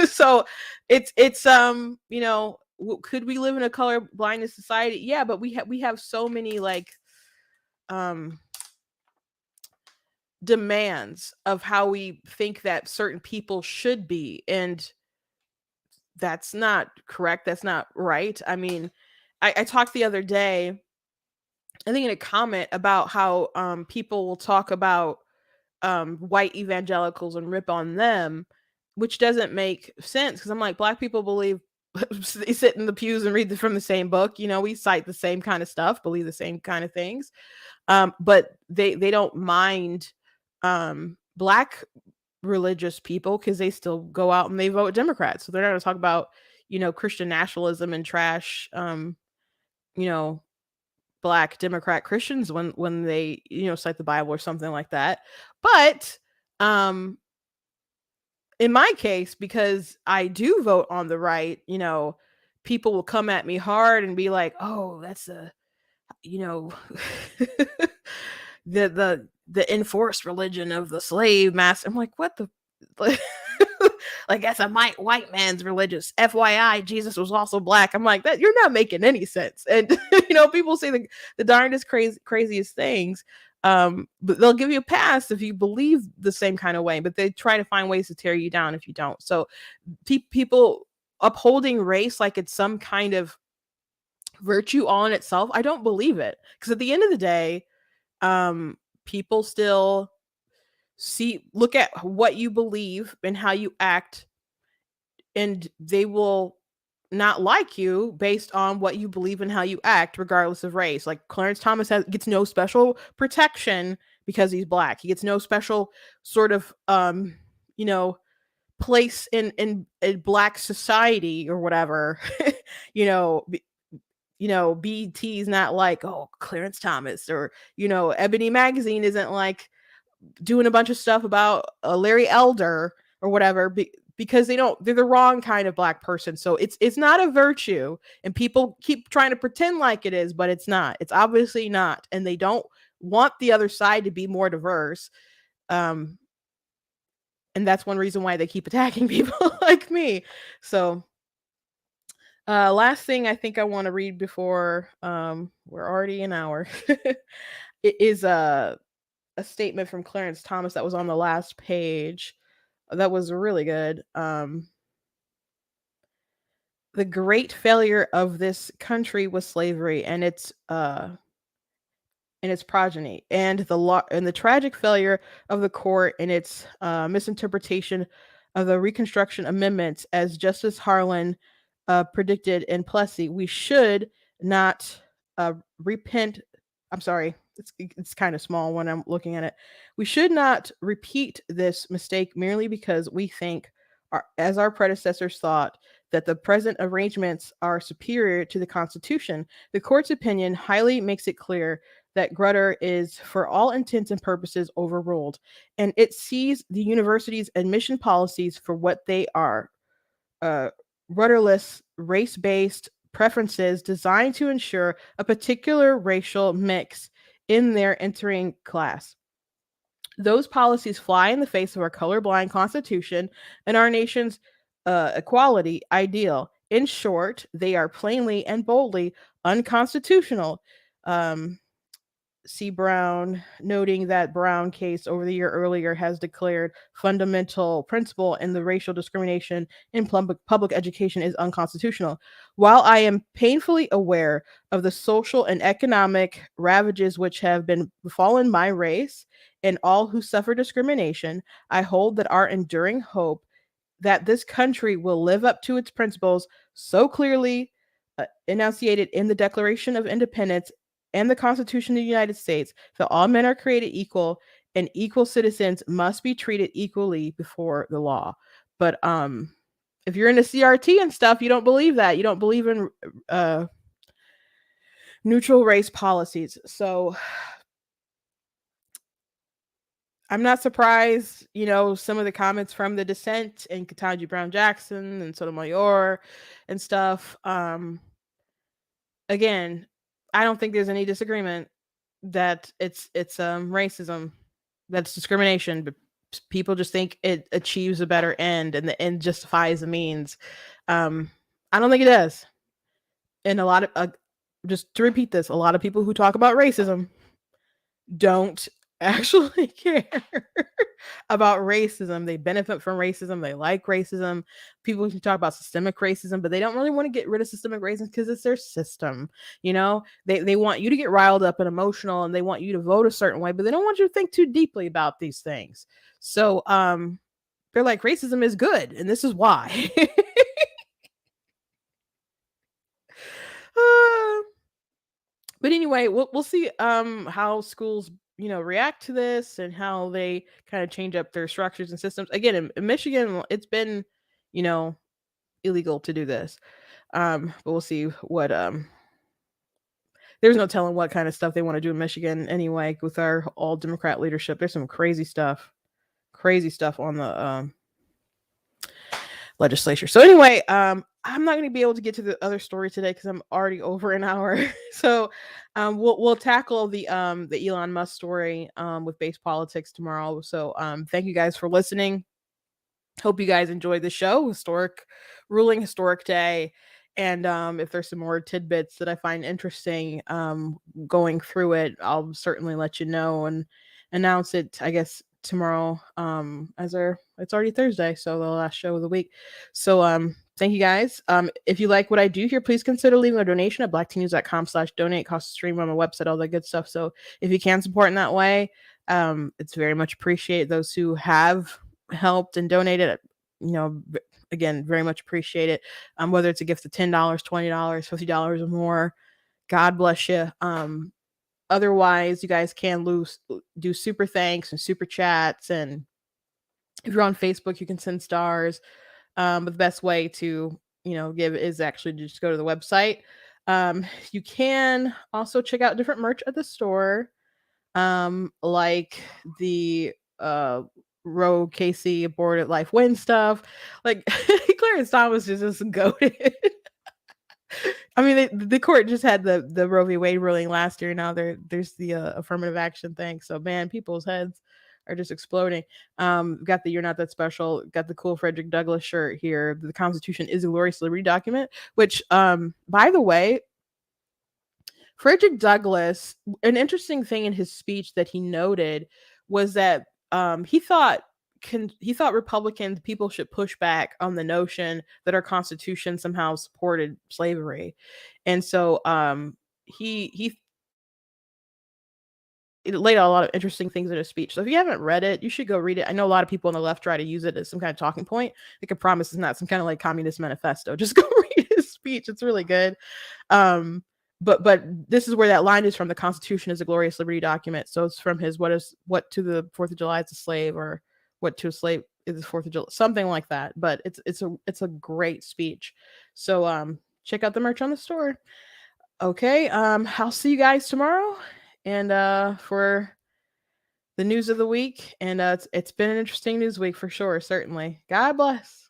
S1: So it's could we live in a color blindness society? Yeah, but we have so many like demands of how we think that certain people should be, and that's not correct. That's not right. I mean, I talked the other day, I think in a comment, about how people will talk about white evangelicals and rip on them, which doesn't make sense, because I'm like, black people believe they sit in the pews and read from the same book. We cite the same kind of stuff, believe the same kind of things, but they don't mind black religious people because they still go out and they vote Democrat. So they're not going to talk about Christian nationalism and trash black Democrat Christians when they cite the Bible or something like that. But in my case, because I do vote on the right, people will come at me hard and be like, oh, that's a the enforced religion of the slave master. I'm like, what the like that's a white man's religious. FYI, Jesus was also black. I'm like, that you're not making any sense. And people say the darndest craziest things. But they'll give you a pass if you believe the same kind of way, but they try to find ways to tear you down if you don't. So people upholding race like it's some kind of virtue all in itself, I don't believe it. Because at the end of the day, people still look at what you believe and how you act, and they will not like you based on what you believe and how you act, regardless of race. Like Clarence Thomas gets no special protection because he's black. He gets no special sort of place in black society or whatever. BET's not like, oh, Clarence Thomas, or Ebony magazine isn't like doing a bunch of stuff about Larry Elder or whatever, because they're the wrong kind of black person. So it's not a virtue, and people keep trying to pretend like it is, but it's not. It's obviously not, and they don't want the other side to be more diverse. And that's one reason why they keep attacking people like me. So last thing I think I want to read before we're already an hour it is a statement from Clarence Thomas that was on the last page that was really good. The great failure of this country was slavery and its progeny, and the tragic failure of the court in its misinterpretation of the Reconstruction Amendments, as Justice Harlan predicted in Plessy. We should not repent. I'm sorry, it's kind of small when I'm looking at it. We should not repeat this mistake merely because we think, as our predecessors thought, that the present arrangements are superior to the Constitution. The court's opinion highly makes it clear that Grutter is, for all intents and purposes, overruled, and it sees the university's admission policies for what they are: rudderless, race-based preferences designed to ensure a particular racial mix in their entering class. Those policies fly in the face of our colorblind Constitution and our nation's equality ideal. In short, they are plainly and boldly unconstitutional. C. Brown, noting that Brown case over the year earlier has declared fundamental principle in the racial discrimination in public education is unconstitutional. While I am painfully aware of the social and economic ravages which have befallen my race and all who suffer discrimination, I hold that our enduring hope that this country will live up to its principles so clearly enunciated in the Declaration of Independence and the Constitution of the United States, that all men are created equal and equal citizens must be treated equally before the law. But if you're into CRT and stuff, you don't believe that. You don't believe in neutral race policies. So I'm not surprised, some of the comments from the dissent and Katanji Brown Jackson and Sotomayor and stuff. Again, I don't think there's any disagreement that it's racism, that's discrimination, but people just think it achieves a better end and the end justifies the means. I don't think it does. And a lot of, just to repeat this, a lot of people who talk about racism don't actually care about racism. They benefit from racism. They like racism. People can talk about systemic racism, but they don't really want to get rid of systemic racism because it's their system. They want you to get riled up and emotional, and they want you to vote a certain way, but they don't want you to think too deeply about these things. So they're like, racism is good, and this is why. But anyway, we'll see how schools react to this and how they kind of change up their structures and systems. Again, in Michigan, it's been illegal to do this, but we'll see what there's no telling what kind of stuff they want to do in Michigan anyway with our all Democrat leadership. There's some crazy stuff on the legislature. So anyway, I'm not going to be able to get to the other story today because I'm already over an hour. So we'll tackle the Elon Musk story with base politics tomorrow. So thank you guys for listening. Hope you guys enjoyed the show. Historic day. And if there's some more tidbits that I find interesting going through it, I'll certainly let you know and announce it, I guess, tomorrow. It's already Thursday, so the last show of the week. So thank you guys. If you like what I do here, please consider leaving a donation at blacktnews.com/donate. Cost to stream on my website, all that good stuff. So if you can support in that way, it's very much appreciated. Those who have helped and donated, again, very much appreciate it. Whether it's a gift of $10, $20, $50 or more, God bless you. Otherwise, you guys can do super thanks and super chats, and if you're on Facebook, you can send stars. But the best way to give is actually to just go to the website. You can also check out different merch at the store, like the Roe Casey aborted life win stuff. Like Clarence Thomas is just goated. I mean, the court just had the Roe v. Wade ruling last year. Now there's the affirmative action thing. So man, people's heads are just exploding. Got the "You're Not That Special." Got the cool Frederick Douglass shirt here. The Constitution is a glorious liberty document. Which, by the way, Frederick Douglass, an interesting thing in his speech that he noted was that he thought Republican people should push back on the notion that our Constitution somehow supported slavery, and so he laid out a lot of interesting things in his speech. So if you haven't read it, you should go read it. I know a lot of people on the left try to use it as some kind of talking point. I can promise it's not some kind of like communist manifesto. Just go read his speech; it's really good. But this is where that line is from. The Constitution is a glorious liberty document. So it's from his what to the 4th of July is a slave, or what to a slave is the 4th of July, something like that. But it's a great speech. So check out the merch on the store. Okay, I'll see you guys tomorrow, and for the news of the week. And it's been an interesting news week for sure. Certainly. God bless.